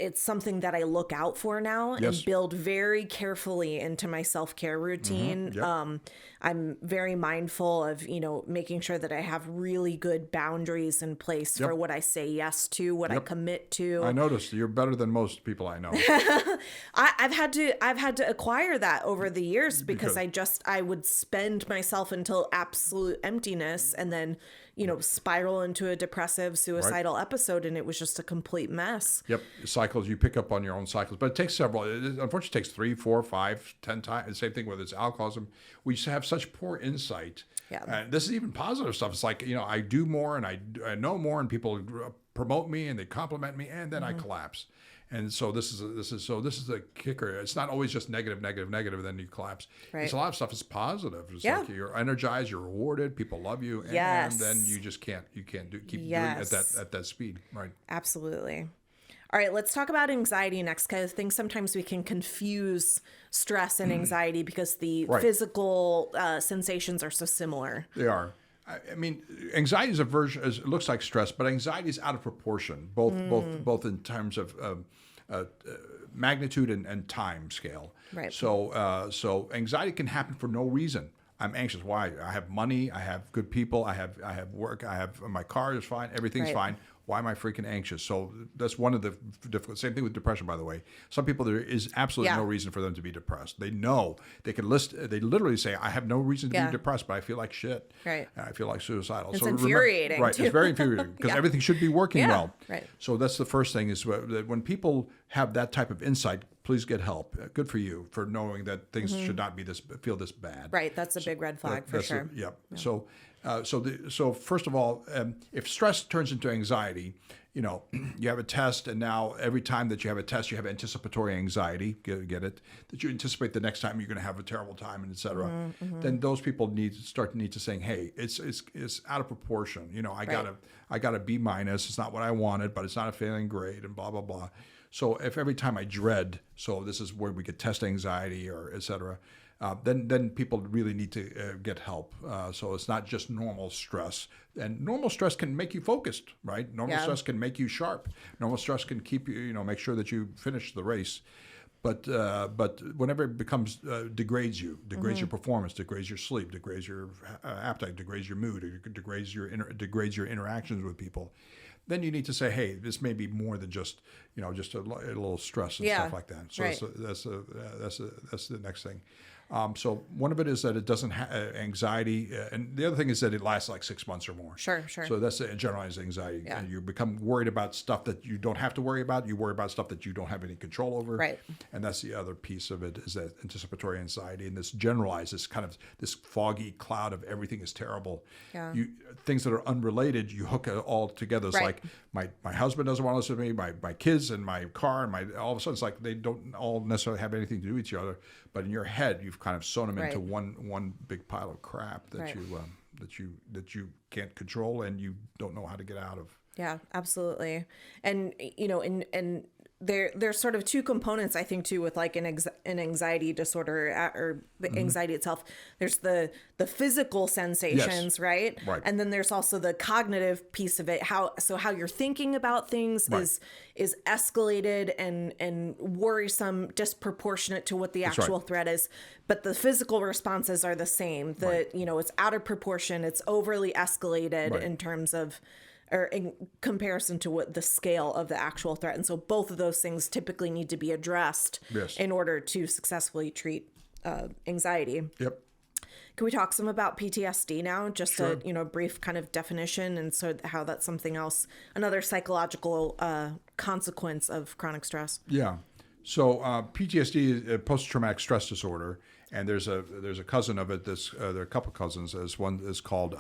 it's something that I look out for now and build very carefully into my self-care routine. I'm very mindful of, making sure that I have really good boundaries in place for what I say yes to, what I commit to. I noticed you're better than most people I know. I've had to acquire that over the years because I would spend myself until absolute emptiness and then, spiral into a depressive, suicidal episode, and it was just a complete mess. Cycles, you pick up on your own cycles, but it takes several. It unfortunately takes 3, 4, 5, 10 times. The same thing whether it's alcoholism. We just have such poor insight. This is even positive stuff. It's like, I do more and I know more, and people promote me and they compliment me, and then I collapse. And so this is the kicker. It's not always just negative, then you collapse. It's a lot of stuff is positive. It's like you're energized, you're rewarded, people love you, and then you just can't keep doing it at that speed. Right. Absolutely. All right, let's talk about anxiety next, because I think sometimes we can confuse stress and anxiety because the physical sensations are so similar. They are. Anxiety is a version. It looks like stress, but anxiety is out of proportion, both in terms of magnitude and time scale. Right. So anxiety can happen for no reason. I'm anxious. Why? I have money. I have good people. I have work. My car is fine. Everything's fine. Why am I freaking anxious? So that's one of the difficult. Same thing with depression, by the way. Some people, there is absolutely no reason for them to be depressed. They know they can list. They literally say, "I have no reason to be depressed, but I feel like shit. Right. I feel like suicidal." It's so infuriating. Right. Too. It's very infuriating because everything should be working well. Right. So that's the first thing is that when people have that type of insight, please get help. Good for you for knowing that things should not be feel this bad. Right. That's a big red flag for sure. So, so first of all, if stress turns into anxiety, you have a test, and now every time that you have a test, you have anticipatory anxiety. Get it? That you anticipate the next time you're going to have a terrible time, and et cetera. Then those people need to saying, hey, it's out of proportion. I got a B-. It's not what I wanted, but it's not a failing grade, and blah blah blah. So if every time I dread, so this is where we get test anxiety or et cetera, then people really need to get help. So it's not just normal stress. And normal stress can make you focused, right? Normal stress can make you sharp. Normal stress can keep you, make sure that you finish the race. But whenever it becomes degrades your performance, degrades your sleep, degrades your appetite, degrades your mood, degrades your interactions with people, then you need to say, hey, this may be more than just just a little stress and stuff like that. So that's the next thing. So one of it is that it doesn't have anxiety, and the other thing is that it lasts like 6 months or more. Sure. So that's a generalized anxiety. Yeah. And you become worried about stuff that you don't have to worry about. You worry about stuff that you don't have any control over. Right. And that's the other piece of it, is that anticipatory anxiety, and this generalized, this foggy cloud of everything is terrible. Yeah. Things that are unrelated, you hook it all together. It's like my husband doesn't want to listen to me, my kids and my car, and all of a sudden it's like they don't all necessarily have anything to do with each other, but in your head you've kind of sewn them into one big pile of crap that you can't control and you don't know how to get out of. Yeah, absolutely. And and there's sort of two components, I think, too, with like an anxiety disorder or anxiety itself. There's the physical sensations, right? And then there's also the cognitive piece of it. How you're thinking about things is escalated and worrisome, disproportionate to what the actual threat is. But the physical responses are the same. It's out of proportion. It's overly escalated in terms of, or in comparison to what the scale of the actual threat. And so both of those things typically need to be addressed in order to successfully treat anxiety. Yep. Can we talk some about PTSD now? Just a brief kind of definition, and so how that's something else, another psychological consequence of chronic stress. Yeah. So PTSD is a post-traumatic stress disorder, and there's a cousin of it. There are a couple cousins. There's one is called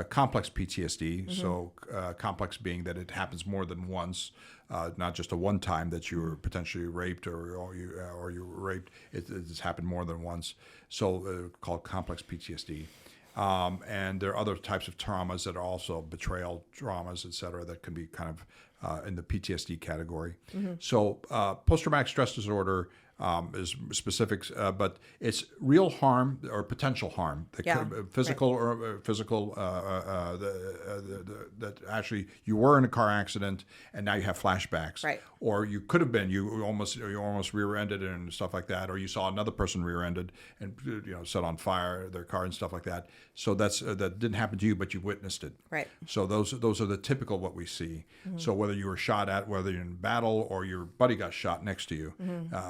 complex PTSD. So complex being that it happens more than once, not just a one time that you were potentially raped or you were raped. It's happened more than once. So called complex PTSD. And there are other types of traumas that are also betrayal traumas, et cetera, that can be kind of in the PTSD category. So post-traumatic stress disorder is specifics, but it's real harm or potential harm, physical or physical. That actually you were in a car accident and now you have flashbacks, or you could have been you almost rear-ended and stuff like that, or you saw another person rear-ended and set on fire their car and stuff like that. So that didn't happen to you, but you witnessed it. Right. So those are the typical what we see. So whether you were shot at, whether you're in battle or your buddy got shot next to you,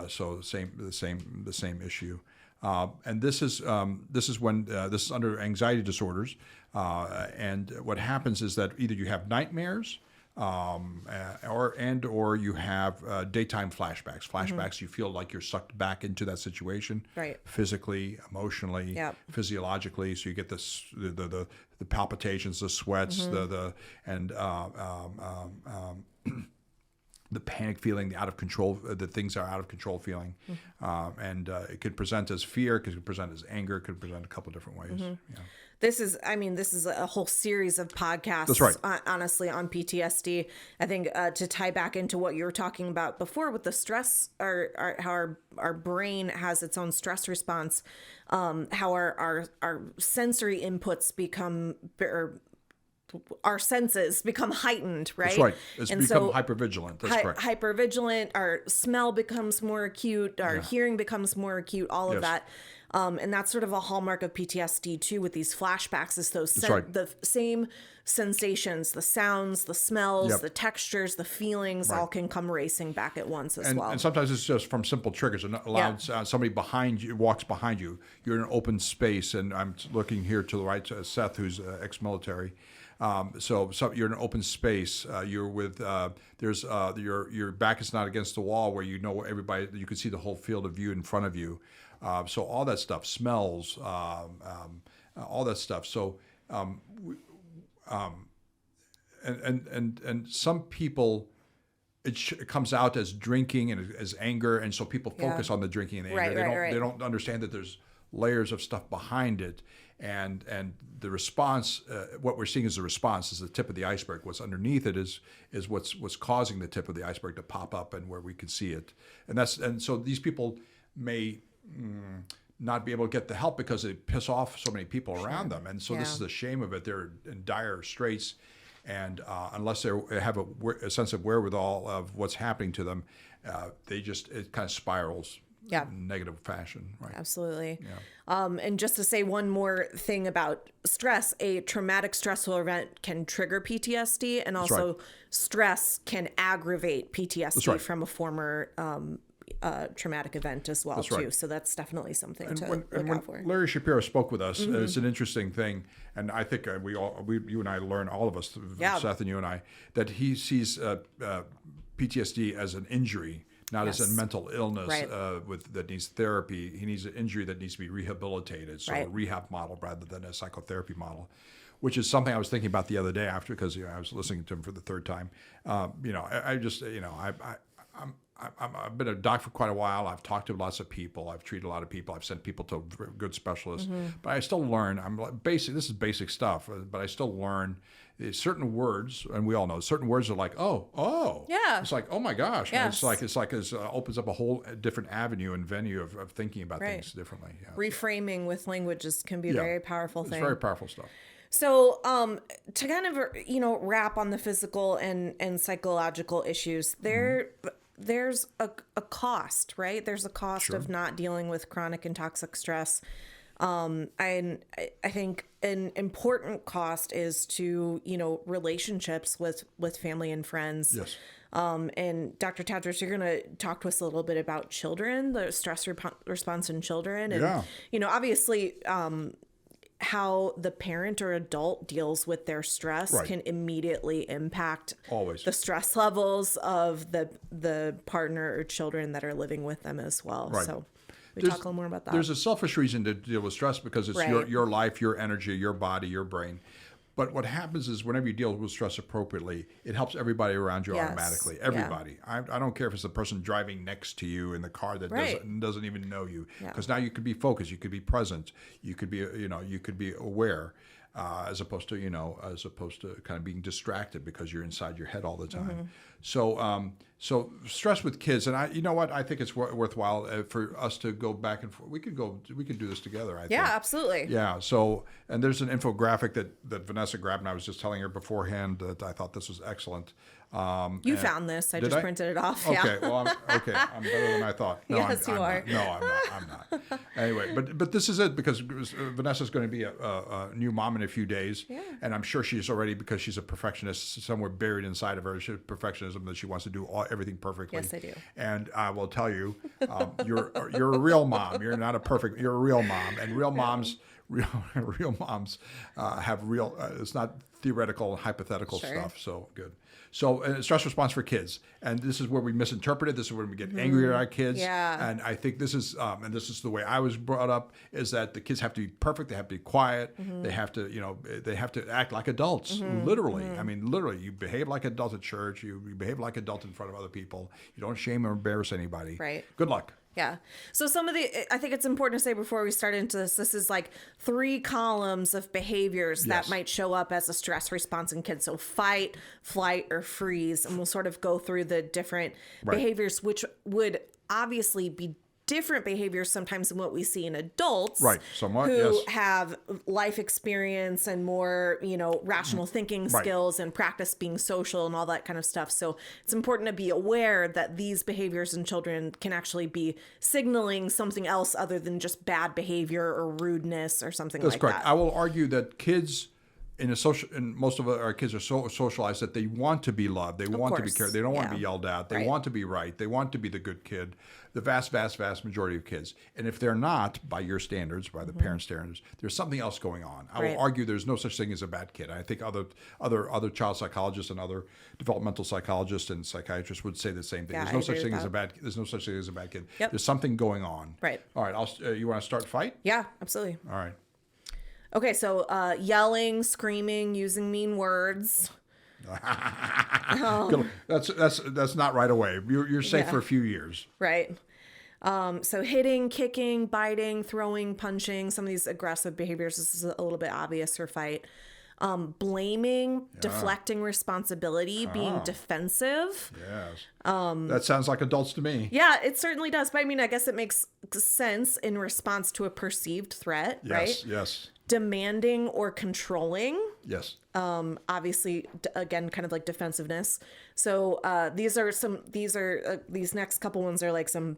so the same issue. And this is when this is under anxiety disorders, and what happens is that either you have nightmares, or you have daytime flashbacks. You feel like you're sucked back into that situation, physically, emotionally, physiologically. So you get this the palpitations, the sweats, the panic feeling, the out of control, the things are out of control feeling, and it could present as fear, it could present as anger, it could present a couple of different ways. Yeah. This is a whole series of podcasts. That's right. Honestly, on PTSD. I think to tie back into what you were talking about before with the stress, or how our brain has its own stress response, how our sensory inputs become, or our senses become heightened, right? That's right. It's become hypervigilant. That's correct. Hypervigilant. Our smell becomes more acute. Our hearing becomes more acute. All of that. And that's sort of a hallmark of PTSD too, with these flashbacks, is those right. the same sensations, the sounds, the smells, Yep. the textures, the feelings, all can come racing back at once as well. And sometimes it's just from simple triggers. And allowed somebody behind you walks behind you. You're in an open space, and I'm looking here to the right, Seth, who's ex-military. So you're in an open space. You're with there's your back is not against the wall where you know everybody. You can see the whole field of view in front of you. So all that stuff, smells, all that stuff. So and some people, it comes out as drinking and as anger, and so people focus on the drinking and the anger. They don't understand that there's layers of stuff behind it, and the response. What we're seeing is the response is the tip of the iceberg. What's underneath it is what's causing the tip of the iceberg to pop up, and where we can see it. And so these people may not be able to get the help because they piss off so many people around them, and so this is the shame of it. They're in dire straits. And unless they have a sense of wherewithal of what's happening to them, it kind of spirals in negative fashion. Right. Absolutely. Yeah. And just to say one more thing about stress, a traumatic stressful event can trigger PTSD, and also stress can aggravate PTSD from a former traumatic event as well too. So that's definitely something to look out for. Larry Shapiro spoke with us. It's an interesting thing, and I think you and I learn, all of us, Seth and you and I, that he sees PTSD as an injury, not as a mental illness that needs therapy. He needs an injury that needs to be rehabilitated, so a rehab model rather than a psychotherapy model. Which is something I was thinking about the other day because I was listening to him for the third time. I've been a doc for quite a while. I've talked to lots of people. I've treated a lot of people. I've sent people to good specialists. But I still learn. This is basic stuff. But I still learn certain words, and we all know certain words are like, oh, yeah. It's like, oh my gosh. Yes. It opens up a whole different avenue and venue of thinking about things differently. Yeah. Reframing with languages can be a very powerful thing. It's very powerful stuff. So, to kind of wrap on the physical and psychological issues, there's a cost, right? There's a cost of not dealing with chronic and toxic stress. And I think an important cost is to, relationships with family and friends. Yes. And Dr. Tadros, you're going to talk to us a little bit about children, the stress response in children. And, obviously, how the parent or adult deals with their stress can immediately impact the stress levels of the partner or children that are living with them as well. Right. So we talk a little more about that. There's a selfish reason to deal with stress because it's your life, your energy, your body, your brain. But what happens is whenever you deal with stress appropriately, it helps everybody around you automatically. Everybody. I don't care if it's the person driving next to you in the car that doesn't even know you. Because now you could be focused, you could be present, you could be aware, as opposed to kind of being distracted because you're inside your head all the time. So stress with kids, and I think it's worthwhile for us to go back and forth. We could do this together. I think. Yeah, absolutely. Yeah. So, and there's an infographic that Vanessa grabbed, and I was just telling her beforehand that I thought this was excellent. You found this. I just printed it off. Okay. Well, I'm better than I thought. No, yes, you are. I'm not. Anyway, but this is it because Vanessa's going to be a new mom in a few days, and I'm sure she's already, because she's a perfectionist, somewhere buried inside of her, she has perfectionism that she wants to do everything perfectly. Yes, I do. And I will tell you, you're a real mom. You're not a perfect. You're a real mom, and real moms. Real moms have real. It's not theoretical and hypothetical stuff. So good. So stress response for kids, and this is where we misinterpret it. This is where we get angry at our kids. Yeah. And I think this is the way I was brought up, is that the kids have to be perfect. They have to be quiet. They have to act like adults. Literally. I mean, literally, you behave like adults at church. You behave like adults in front of other people. You don't shame or embarrass anybody. Right. Good luck. Yeah. So I think it's important to say before we start into this is like 3 columns of behaviors that might show up as a stress response in kids. So fight, flight, or freeze. And we'll sort of go through the different behaviors, which would obviously be different behaviors sometimes than what we see in adults. Right, somewhat, who yes. have life experience and more, rational thinking Right. skills and practice being social and all that kind of stuff. So it's important to be aware that these behaviors in children can actually be signaling something else other than just bad behavior or rudeness or something That's like correct. that. I will argue that kids and most of our kids are so socialized that they want to be loved. They want to be course. cared. They don't want to Yeah. be yelled at. They Right. want to be right. They want to be the good kid. The vast, vast, vast majority of kids. And if they're not, by your standards, by the parents' standards, there's something else going on. I Right. will argue there's no such thing as a bad kid. I think other child psychologists and other developmental psychologists and psychiatrists would say the same thing. Yeah, There's I no agree such with thing as that. a bad. There's no such thing as a bad kid. Yep. There's something going on. Right. All right. You want to start fight? Yeah, absolutely. All right. Okay, so yelling, screaming, using mean words. That's not right away. You're safe Yeah. for a few years. Right. So hitting, kicking, biting, throwing, punching, some of these aggressive behaviors, this is a little bit obvious for fight. Blaming, deflecting responsibility, being defensive. Yes. That sounds like adults to me. Yeah, it certainly does. But I mean, I guess it makes sense in response to a perceived threat, right? Yes. Demanding or controlling. Yes. Obviously, again, kind of like defensiveness. So these next couple ones are like some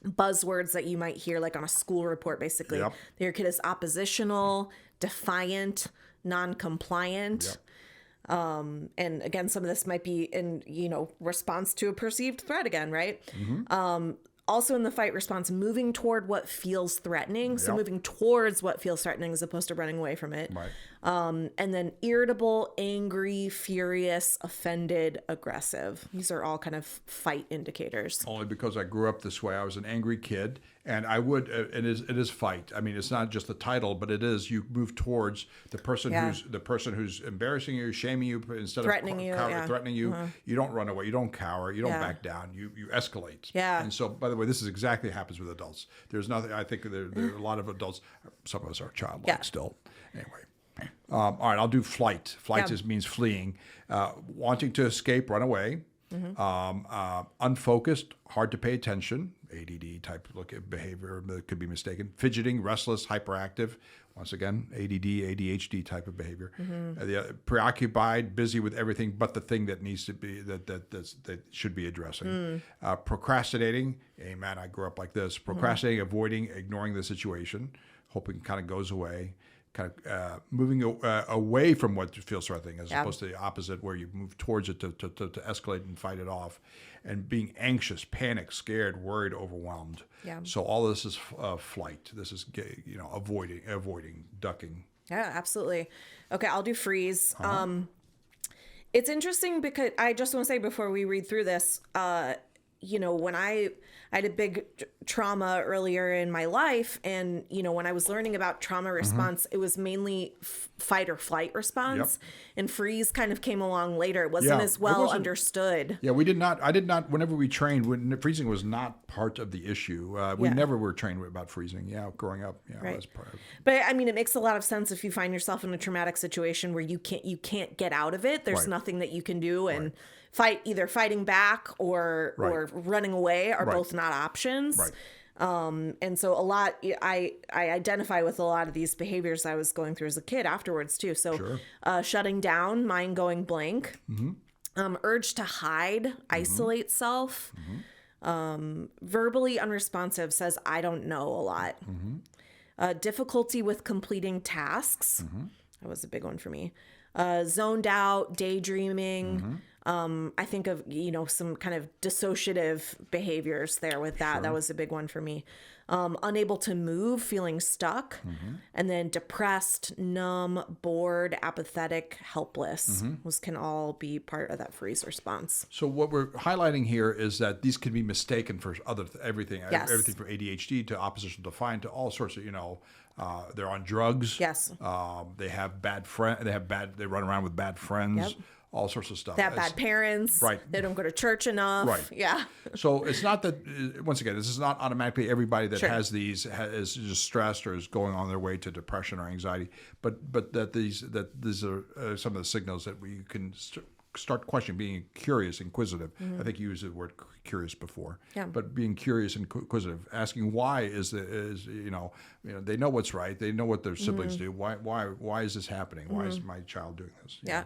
buzzwords that you might hear like on a school report, basically. Yep. Your kid is oppositional, defiant, non-compliant. And again, some of this might be in, response to a perceived threat again, right? Also in the fight response, moving toward what feels threatening. So Yep. moving towards what feels threatening as opposed to running away from it. Right. And then irritable, angry, furious, offended, aggressive. These are all kind of fight indicators. Only because I grew up this way. I was an angry kid, and I would. It is fight. I mean, it's not just the title, but it is. You move towards the person Yeah. who's embarrassing you, shaming you, instead Threatening of you, yeah. threatening you. You don't run away. You don't cower. You don't Yeah. back down. You escalate. Yeah. And so, by the way, this is exactly happens with adults. There's nothing. I think there are a lot of adults. Some of us are childlike Yeah. still. Anyway. All right, I'll do flight. Flight Yeah. just means fleeing, wanting to escape, run away, unfocused, hard to pay attention, ADD type look at behavior that could be mistaken, fidgeting, restless, hyperactive. Once again, ADD, ADHD type of behavior. Preoccupied, busy with everything but the thing that needs to be that should be addressing. Procrastinating. Amen. I grew up like this. Procrastinating, avoiding, ignoring the situation, hoping it kind of goes away. Kind of moving away from what feels threatening, as opposed to the opposite, where you move towards it to escalate and fight it off, and being anxious, panicked, scared, worried, overwhelmed. Yeah. So all this is flight. This is avoiding, ducking. Yeah, absolutely. Okay, I'll do freeze. It's interesting because I just want to say before we read through this, when I had a big trauma earlier in my life, and when I was learning about trauma response, it was mainly fight or flight response, and freeze kind of came along later. It wasn't Yeah, as it well wasn't- understood. Yeah, we did not. I did not. Whenever we trained, freezing was not part of the issue. We Yeah. never were trained about freezing. Yeah, growing up. Yeah, Right. it was part of. But I mean, it makes a lot of sense if you find yourself in a traumatic situation where you can't get out of it. There's Right. nothing that you can do, and either fighting back or running away are Right. both not options. Right. And so I identify with a lot of these behaviors I was going through as a kid afterwards too. So Sure. shutting down, mind going blank, urge to hide, isolate self, verbally unresponsive, says I don't know a lot. Difficulty with completing tasks. That was a big one for me. Zoned out, daydreaming. I think of, some kind of dissociative behaviors there with that. That was a big one for me. Unable to move, feeling stuck. And then depressed, numb, bored, apathetic, helpless. Those can all be part of that freeze response. So what we're highlighting here is that these can be mistaken for everything, Yes. everything from ADHD to oppositional defiant to all sorts of, they're on drugs. Yes. They have bad friends. They run around with bad friends. Yep. All sorts of stuff. They have bad parents. Right. They don't go to church enough. Right. Yeah. So it's not that, once again, this is not automatically everybody that Sure. has these is just stressed or is going on their way to depression or anxiety, but that these are some of the signals that we can start questioning, being curious, inquisitive. I think you used the word curious before. Yeah. But being curious and inquisitive, asking why is they know what's right. They know what their siblings do. Why is this happening? Why is my child doing this? Yeah.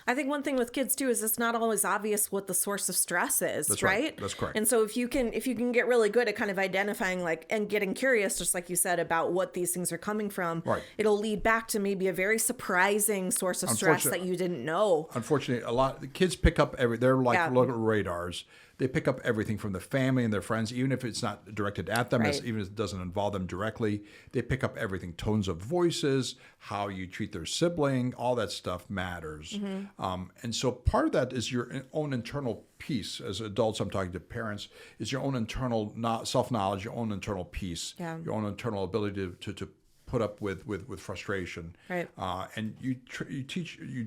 I think one thing with kids too is it's not always obvious what the source of stress is, That's right? That's correct. And so if you can get really good at kind of identifying and getting curious, just like you said, about what these things are coming from, Right. it'll lead back to maybe a very surprising source of stress that you didn't know. Unfortunately, a lot the kids pick up they're like Yeah. little radars. They pick up everything from the family and their friends, even if it's not directed at them, Right. even if it doesn't involve them directly. They pick up everything, tones of voices, how you treat their sibling, all that stuff matters. And so part of that is your own internal peace. As adults, I'm talking to parents, is your own internal self-knowledge, your own internal peace, Yeah. your own internal ability to put up with frustration. Right. And you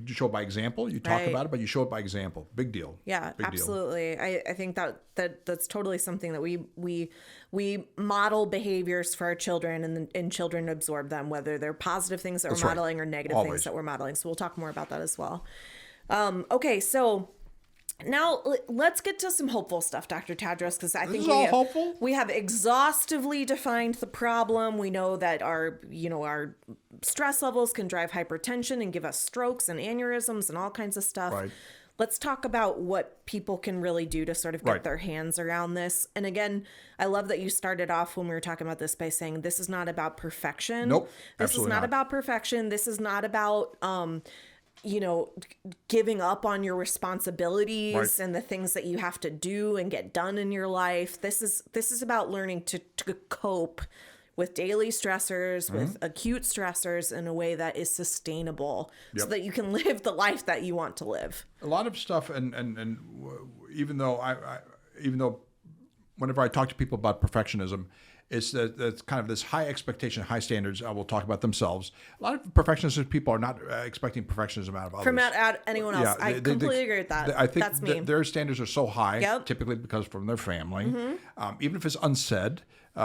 show it by example. You talk Right. about it, but you show it by example. Big deal. Yeah, Big deal. absolutely. I think that's totally something that we model behaviors for our children, and children absorb them, whether they're positive things that That's we're right. modeling or negative Always. things that we're modeling. So we'll talk more about that as well. Okay, so now let's get to some hopeful stuff, Dr. Tadros, because I think is all hopeful? we have exhaustively defined the problem. We know that our stress levels can drive hypertension and give us strokes and aneurysms and all kinds of stuff. Right. Let's talk about what people can really do to sort of get Right. their hands around this. And again, I love that you started off when we were talking about this by saying this is not about perfection. Nope, This is absolutely not not. about perfection. This is not about giving up on your responsibilities Right. and the things that you have to do and get done in your life. This is about learning to cope with daily stressors, with acute stressors in a way that is sustainable, so Yep. that you can live the life that you want to live. A lot of stuff, and even though whenever I talk to people about perfectionism, it's that's kind of this high expectation, high standards. I will talk about themselves. A lot of perfectionist people are not expecting perfectionism out of others. From out anyone else. Yeah, I they- completely agree with that. I think That's me. their standards are so high, Yep. typically because from their family, even if it's unsaid.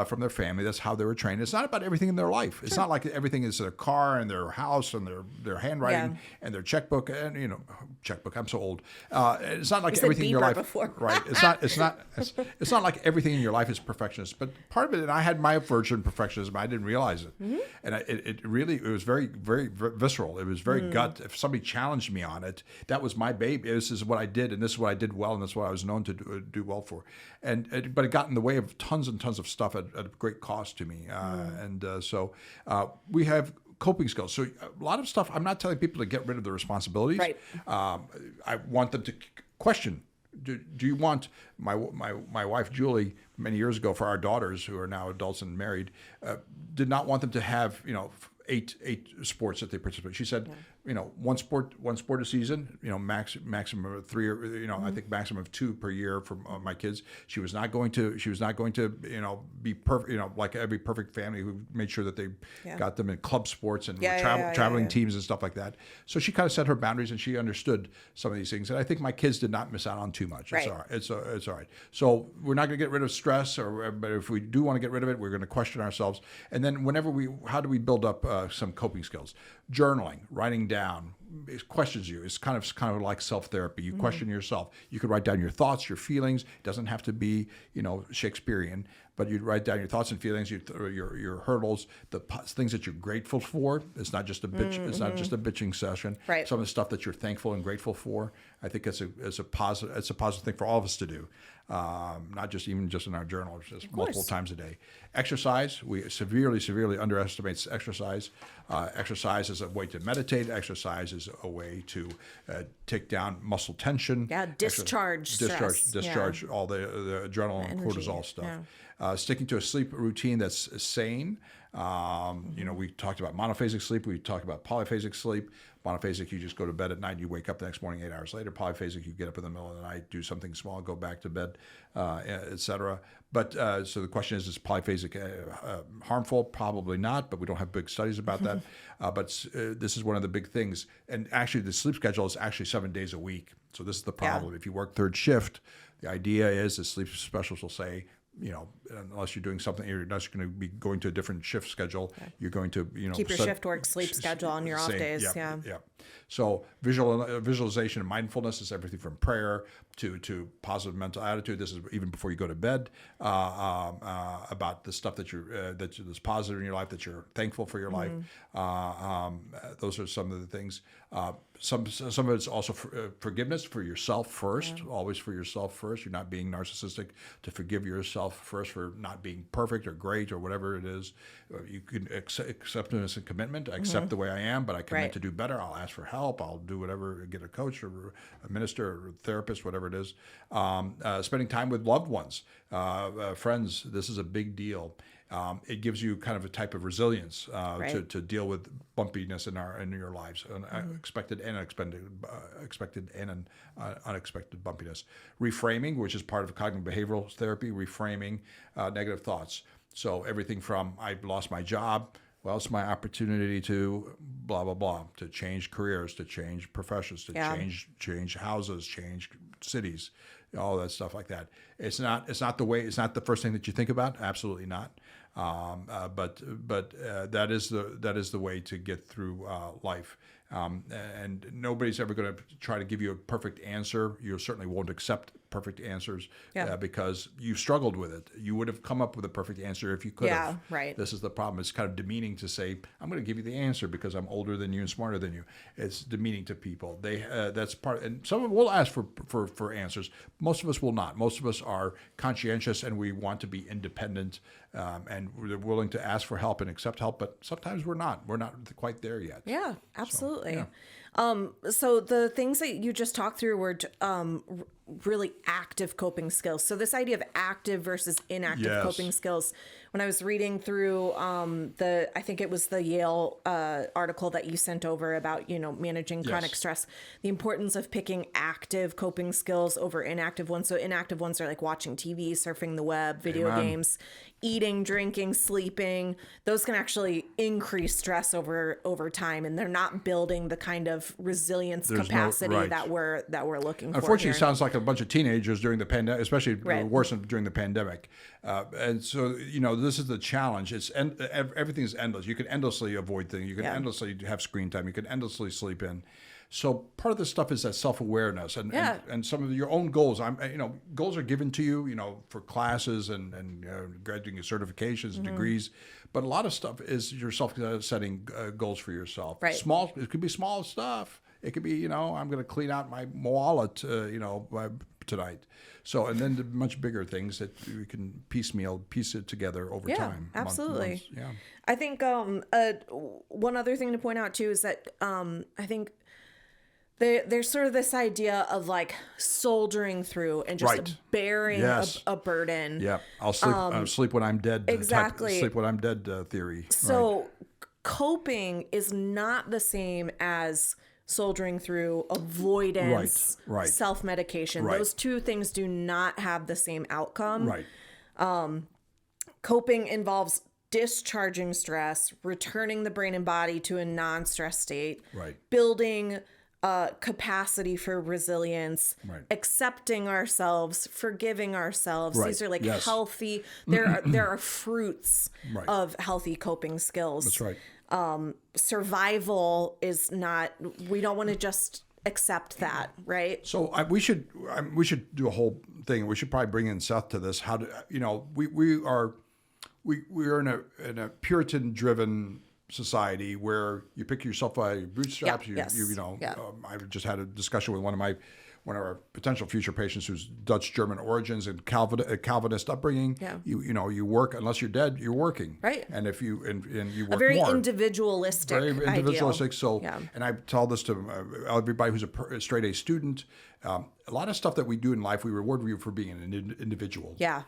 From their family, that's how they were trained. It's not about everything in their life. It's not like everything is their car and their house and their handwriting and their checkbook and checkbook. I'm so old. It's not like said everything in your beeper life. before. Right. It's not like everything in your life is perfectionist. But part of it, and I had my version of perfectionism. I didn't realize it, and it was very very visceral. It was very gut. If somebody challenged me on it, that was my baby. This is what I did, and this is what I did well, and this is what I was known to do well for. But it got in the way of tons and tons of stuff at great cost to me. So we have coping skills. So a lot of stuff, I'm not telling people to get rid of their responsibilities. Right. I want them to question. Do you want my wife Julie many years ago, for our daughters who are now adults and married, did not want them to have eight sports that they participate. She said, one sport a season, maximum of 3, or I think maximum of 2 per year for my kids. She was not going to be perfect, like every perfect family who made sure that they got them in club sports and traveling teams and stuff like that. So she kind of set her boundaries, and she understood some of these things. And I think my kids did not miss out on too much. Right. It's all right. It's all right. So we're not going to get rid of stress, but if we do want to get rid of it, we're going to question ourselves. And then how do we build up some coping skills? Journaling, writing down, it questions you. It's kind of like self-therapy. You question yourself. You could write down your thoughts, your feelings. It doesn't have to be, Shakespearean, but you write down your thoughts and feelings, your hurdles, the things that you're grateful for. It's not just a bitch. It's not just a bitching session. Right. Some of the stuff that you're thankful and grateful for. I think it's a positive thing for all of us to do. Not just in our journal, just multiple times a day. Exercise, we severely underestimate exercise. Exercise is a way to meditate. Exercise is a way to take down muscle tension. Yeah, discharge stress. All the adrenaline and Energy, cortisol stuff. yeah. Sticking to a sleep routine that's sane. We talked about monophasic sleep. We talked about polyphasic sleep. Monophasic, you just go to bed at night, you wake up the next morning 8 hours later. Polyphasic, you get up in the middle of the night, do something small, go back to bed, etc. But so the question is polyphasic harmful? Probably not, but we don't have big studies about that. But this is one of the big things. And actually, the sleep schedule is actually 7 days a week. So this is the problem. If you work third shift, the idea is the sleep specialists will say, unless you're doing something, you're not going to be going to a different shift schedule. You're going to, Keep your shift work sleep schedule on your off days. Yeah. So visualization and mindfulness is everything from prayer to positive mental attitude. This is even before you go to bed, about the stuff that's positive in your life, that you're thankful for your life. Those are some of the things. Some of it's also forgiveness for yourself first. Always for yourself first. You're not being narcissistic. To forgive yourself first for not being perfect or great or whatever it is. You can acceptance and commitment. I accept the way I am, but I commit to do better. I'll ask for help. I'll do whatever. Get a coach or a minister or a therapist, whatever it is. Spending time with loved ones, friends. This is a big deal. It gives you kind of a type of resilience to deal with bumpiness in your lives, expected and unexpected bumpiness. Reframing, which is part of cognitive behavioral therapy, reframing negative thoughts. So everything from I lost my job, well, it's my opportunity to blah blah blah, to change careers, to change professions, to change houses, change cities, all that stuff like that. It's not the first thing that you think about. Absolutely not. But that is the way to get through life. And nobody's ever going to try to give you a perfect answer. You certainly won't accept perfect answers because you struggled with it. You would have come up with a perfect answer if you could have. Right. This is the problem. It's kind of demeaning to say, I'm going to give you the answer because I'm older than you and smarter than you. It's demeaning to people. That's part, and some of them will ask for answers. Most of us will not. Most of us are conscientious and we want to be independent, and we're willing to ask for help and accept help, but sometimes we're not. We're not quite there yet. Yeah, absolutely. So, so the things that you just talked through were really active coping skills. So this idea of active versus inactive coping skills, when I was reading through I think it was the Yale article that you sent over about, managing chronic stress, the importance of picking active coping skills over inactive ones. So inactive ones are like watching TV, surfing the web, video games, eating, drinking, sleeping. Those can actually increase stress over time, and they're not building the kind of resilience capacity that we're looking for. Unfortunately, here. it sounds like a bunch of teenagers during the pandemic, especially worse during the pandemic. And so, this is the challenge. Everything is endless. You can endlessly avoid things. You can endlessly have screen time. You can endlessly sleep in. So part of this stuff is that self-awareness and some of your own goals. Goals are given to you, for classes and graduating certifications and degrees. But a lot of stuff is yourself setting goals for yourself. Right. It could be small stuff. It could be, I'm going to clean out my wallet, tonight. So, and then the much bigger things that you can piece it together over time. Absolutely. Yeah. I think one other thing to point out too is that I think there's sort of this idea of like soldiering through and just bearing a burden. Yeah, I'll sleep when I'm dead. Exactly. Sleep when I'm dead theory. So coping is not the same as soldiering through avoidance, self-medication. Right. Those two things do not have the same outcome. Right. Coping involves discharging stress, returning the brain and body to a non-stress state, building capacity for resilience, accepting ourselves, forgiving ourselves. These are like healthy. There are fruits of healthy coping skills. That's right. Survival is not. We don't want to just accept that, right? So we should do a whole thing. We should probably bring in Seth to this. How do we are in a Puritan driven society where you pick yourself by your bootstraps. I just had a discussion with one of our potential future patients who's Dutch German origins and Calvinist upbringing. Yeah. You work unless you're dead. You're working. Right. And if you you work a very more. individualistic. Very individualistic. Ideal. So, and I tell this to everybody who's a straight A student. A lot of stuff that we do in life, we reward you for being an individual. Yeah.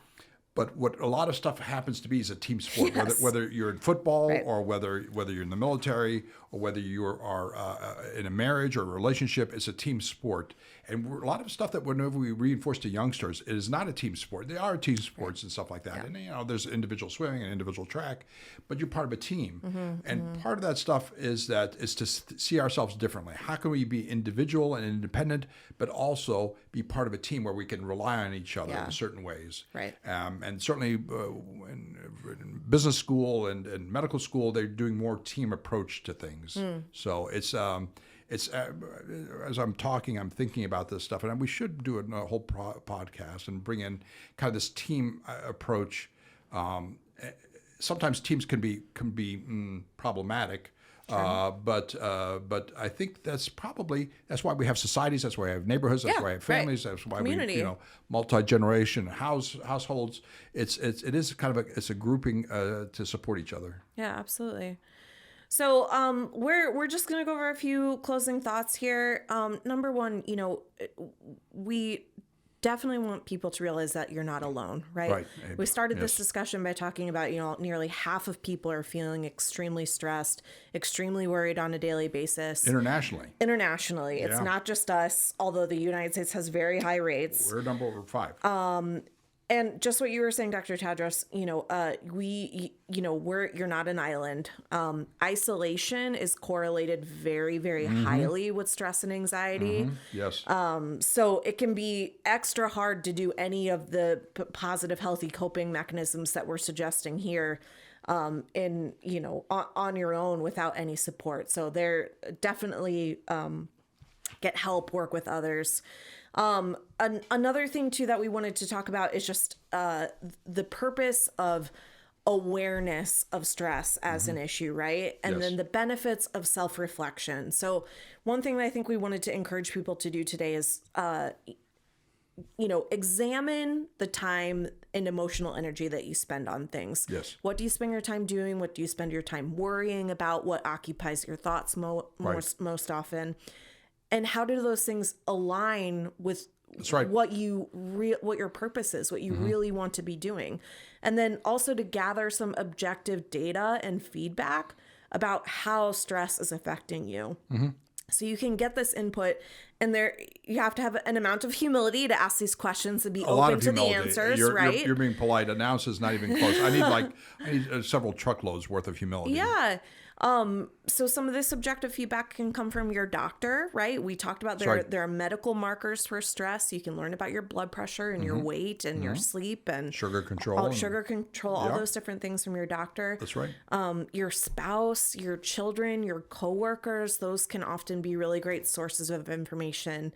But what a lot of stuff happens to be is a team sport, whether you're in football or whether you're in the military or whether you are in a marriage or a relationship, it's a team sport. And a lot of stuff that whenever we reinforce to youngsters, it is not a team sport. They are team sports and stuff like that. Yeah. And there's individual swimming and individual track, but you're part of a team. And part of that stuff is to see ourselves differently. How can we be individual and independent, but also be part of a team where we can rely on each other in certain ways? Right. and certainly in business school and medical school, they're doing more team approach to things. So it's as I'm talking, I'm thinking about this stuff, and we should do a whole podcast and bring in kind of this team approach. Sometimes teams can be problematic. But I think that's why we have societies, that's why we have neighborhoods, that's why we have families, that's why Community. we multi-generation households. It is kind of a grouping to support each other. Yeah, absolutely. So we're just going to go over a few closing thoughts here. Number one, we definitely want people to realize that you're not alone, right? Right. We started this discussion by talking about, nearly half of people are feeling extremely stressed, extremely worried on a daily basis. Internationally. It's not just us, although the United States has very high rates. We're number 5. And just what you were saying, Dr. Tadros, you're not an island. Isolation is correlated very, very highly with stress and anxiety. Yes. So it can be extra hard to do any of the positive, healthy coping mechanisms that we're suggesting here, on your own without any support. So they're definitely, get help, work with others. Another thing too that we wanted to talk about is just the purpose of awareness of stress as an issue, right? And then the benefits of self-reflection. So one thing that I think we wanted to encourage people to do today is, examine the time and emotional energy that you spend on things. Yes. What do you spend your time doing? What do you spend your time worrying about? What occupies your thoughts most often? And how do those things align with what your purpose is, what you really want to be doing? And then also to gather some objective data and feedback about how stress is affecting you. So you can get this input, and you have to have an amount of humility to ask these questions and be open to the answers, right? You're being polite. An ounce is not even close. I need several truckloads worth of humility. Yeah. So some of this subjective feedback can come from your doctor, right? We talked about there are medical markers for stress. You can learn about your blood pressure and your weight and your sleep and sugar control, all those different things from your doctor. That's right. Your spouse, your children, your coworkers, those can often be really great sources of information,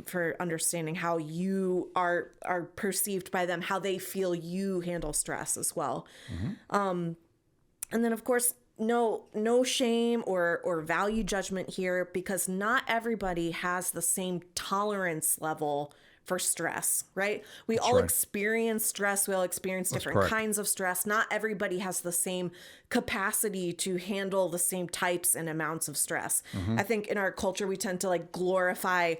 for understanding how you are perceived by them, how they feel you handle stress as well. And then of course, no shame or value judgment here, because not everybody has the same tolerance level for stress, right? We all experience stress. We all experience different kinds of stress. Not everybody has the same capacity to handle the same types and amounts of stress. I think in our culture, we tend to glorify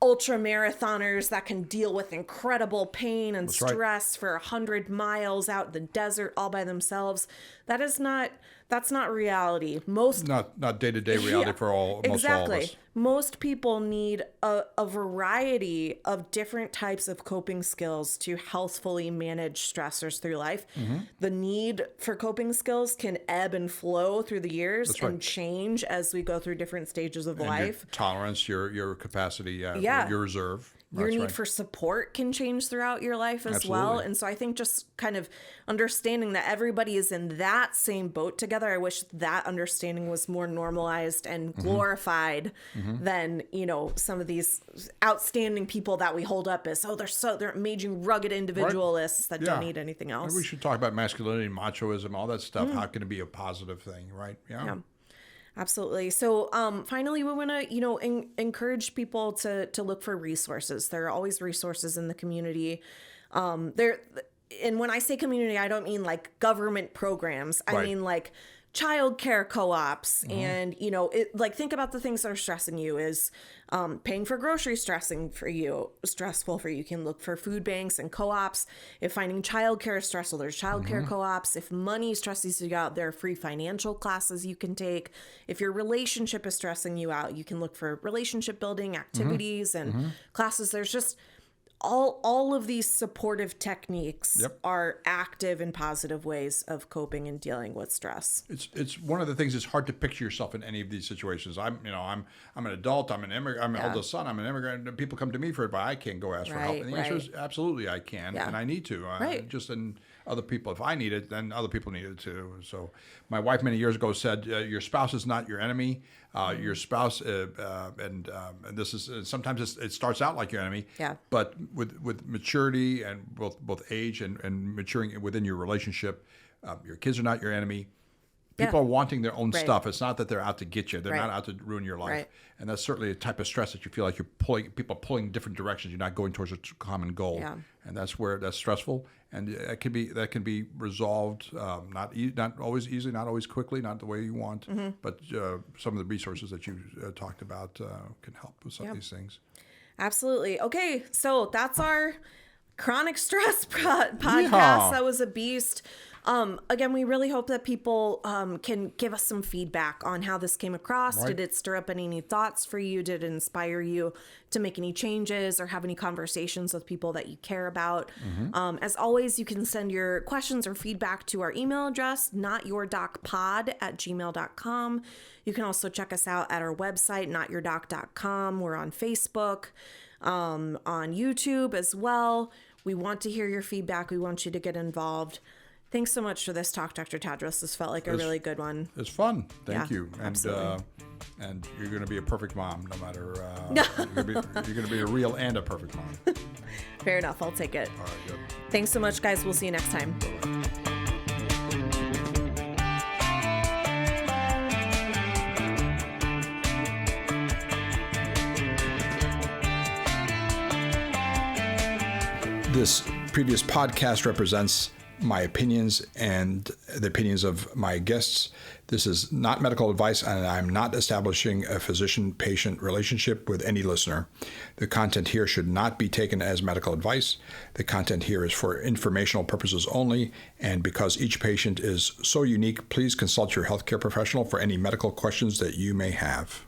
ultra marathoners that can deal with incredible pain and stress for 100 miles out in the desert all by themselves. That's not reality. Not day-to-day reality for most all of us. Most people need a variety of different types of coping skills to healthfully manage stressors through life. The need for coping skills can ebb and flow through the years and change as we go through different stages of life. Your tolerance, your capacity, your reserve. Your need for support can change throughout your life as well. And so I think just kind of understanding that everybody is in that same boat together. I wish that understanding was more normalized and glorified than, some of these outstanding people that we hold up as, they're amazing, rugged individualists that don't need anything else. We should talk about masculinity, machoism, all that stuff. How can it be a positive thing, right? Yeah. Absolutely. So finally, we want to, encourage people to look for resources. There are always resources in the community. And when I say community, I don't mean government programs. I mean childcare co-ops and, think about the things that are stressing you. Is paying for groceries stressful for you? You can look for food banks and co-ops. If finding childcare is stressful, there's childcare co-ops. If money stresses you out, there are free financial classes you can take. If your relationship is stressing you out, you can look for relationship building activities and classes. There's just all of these supportive techniques Yep. are active and positive ways of coping and dealing with stress. It's one of the things. It's hard to picture yourself in any of these situations. I'm an adult. I'm an immigrant. I'm an oldest son. I'm an immigrant. And people come to me for advice. I can't go ask for help. Right, And the answer is absolutely I can, and I need to. Right. Just in other people, if I need it, then other people need it too. So my wife many years ago said, "Your spouse is not your enemy. Your spouse, and this is sometimes it starts out like your enemy. Yeah. But with maturity and both age and maturing within your relationship, your kids are not your enemy. People are wanting their own stuff. It's not that they're out to get you. They're not out to ruin your life. Right. And that's certainly a type of stress that you feel like people are pulling in different directions. You're not going towards a common goal. Yeah. And that's stressful. And that can be resolved, not always easily, not always quickly, not the way you want. But some of the resources that you talked about can help with some of these things. Absolutely. Okay, so that's our chronic stress podcast. Yeah. That was a beast. Again, we really hope that people can give us some feedback on how this came across. Right. Did it stir up any new thoughts for you? Did it inspire you to make any changes or have any conversations with people that you care about? As always, you can send your questions or feedback to our email address, notyourdocpod@gmail.com. You can also check us out at our website, notyourdoc.com. We're on Facebook, on YouTube as well. We want to hear your feedback. We want you to get involved. Thanks so much for this talk, Dr. Tadros. This felt like a really good one. It's fun. Thank Yeah, you. And absolutely. and you're going to be a perfect mom, no matter. You're going to be a real and a perfect mom. Fair enough. I'll take it. All right, good. Thanks so much, guys. We'll see you next time. This previous podcast represents my opinions and the opinions of my guests. This is not medical advice, and I'm not establishing a physician-patient relationship with any listener. The content here should not be taken as medical advice. The content here is for informational purposes only, and because each patient is so unique, please consult your healthcare professional for any medical questions that you may have.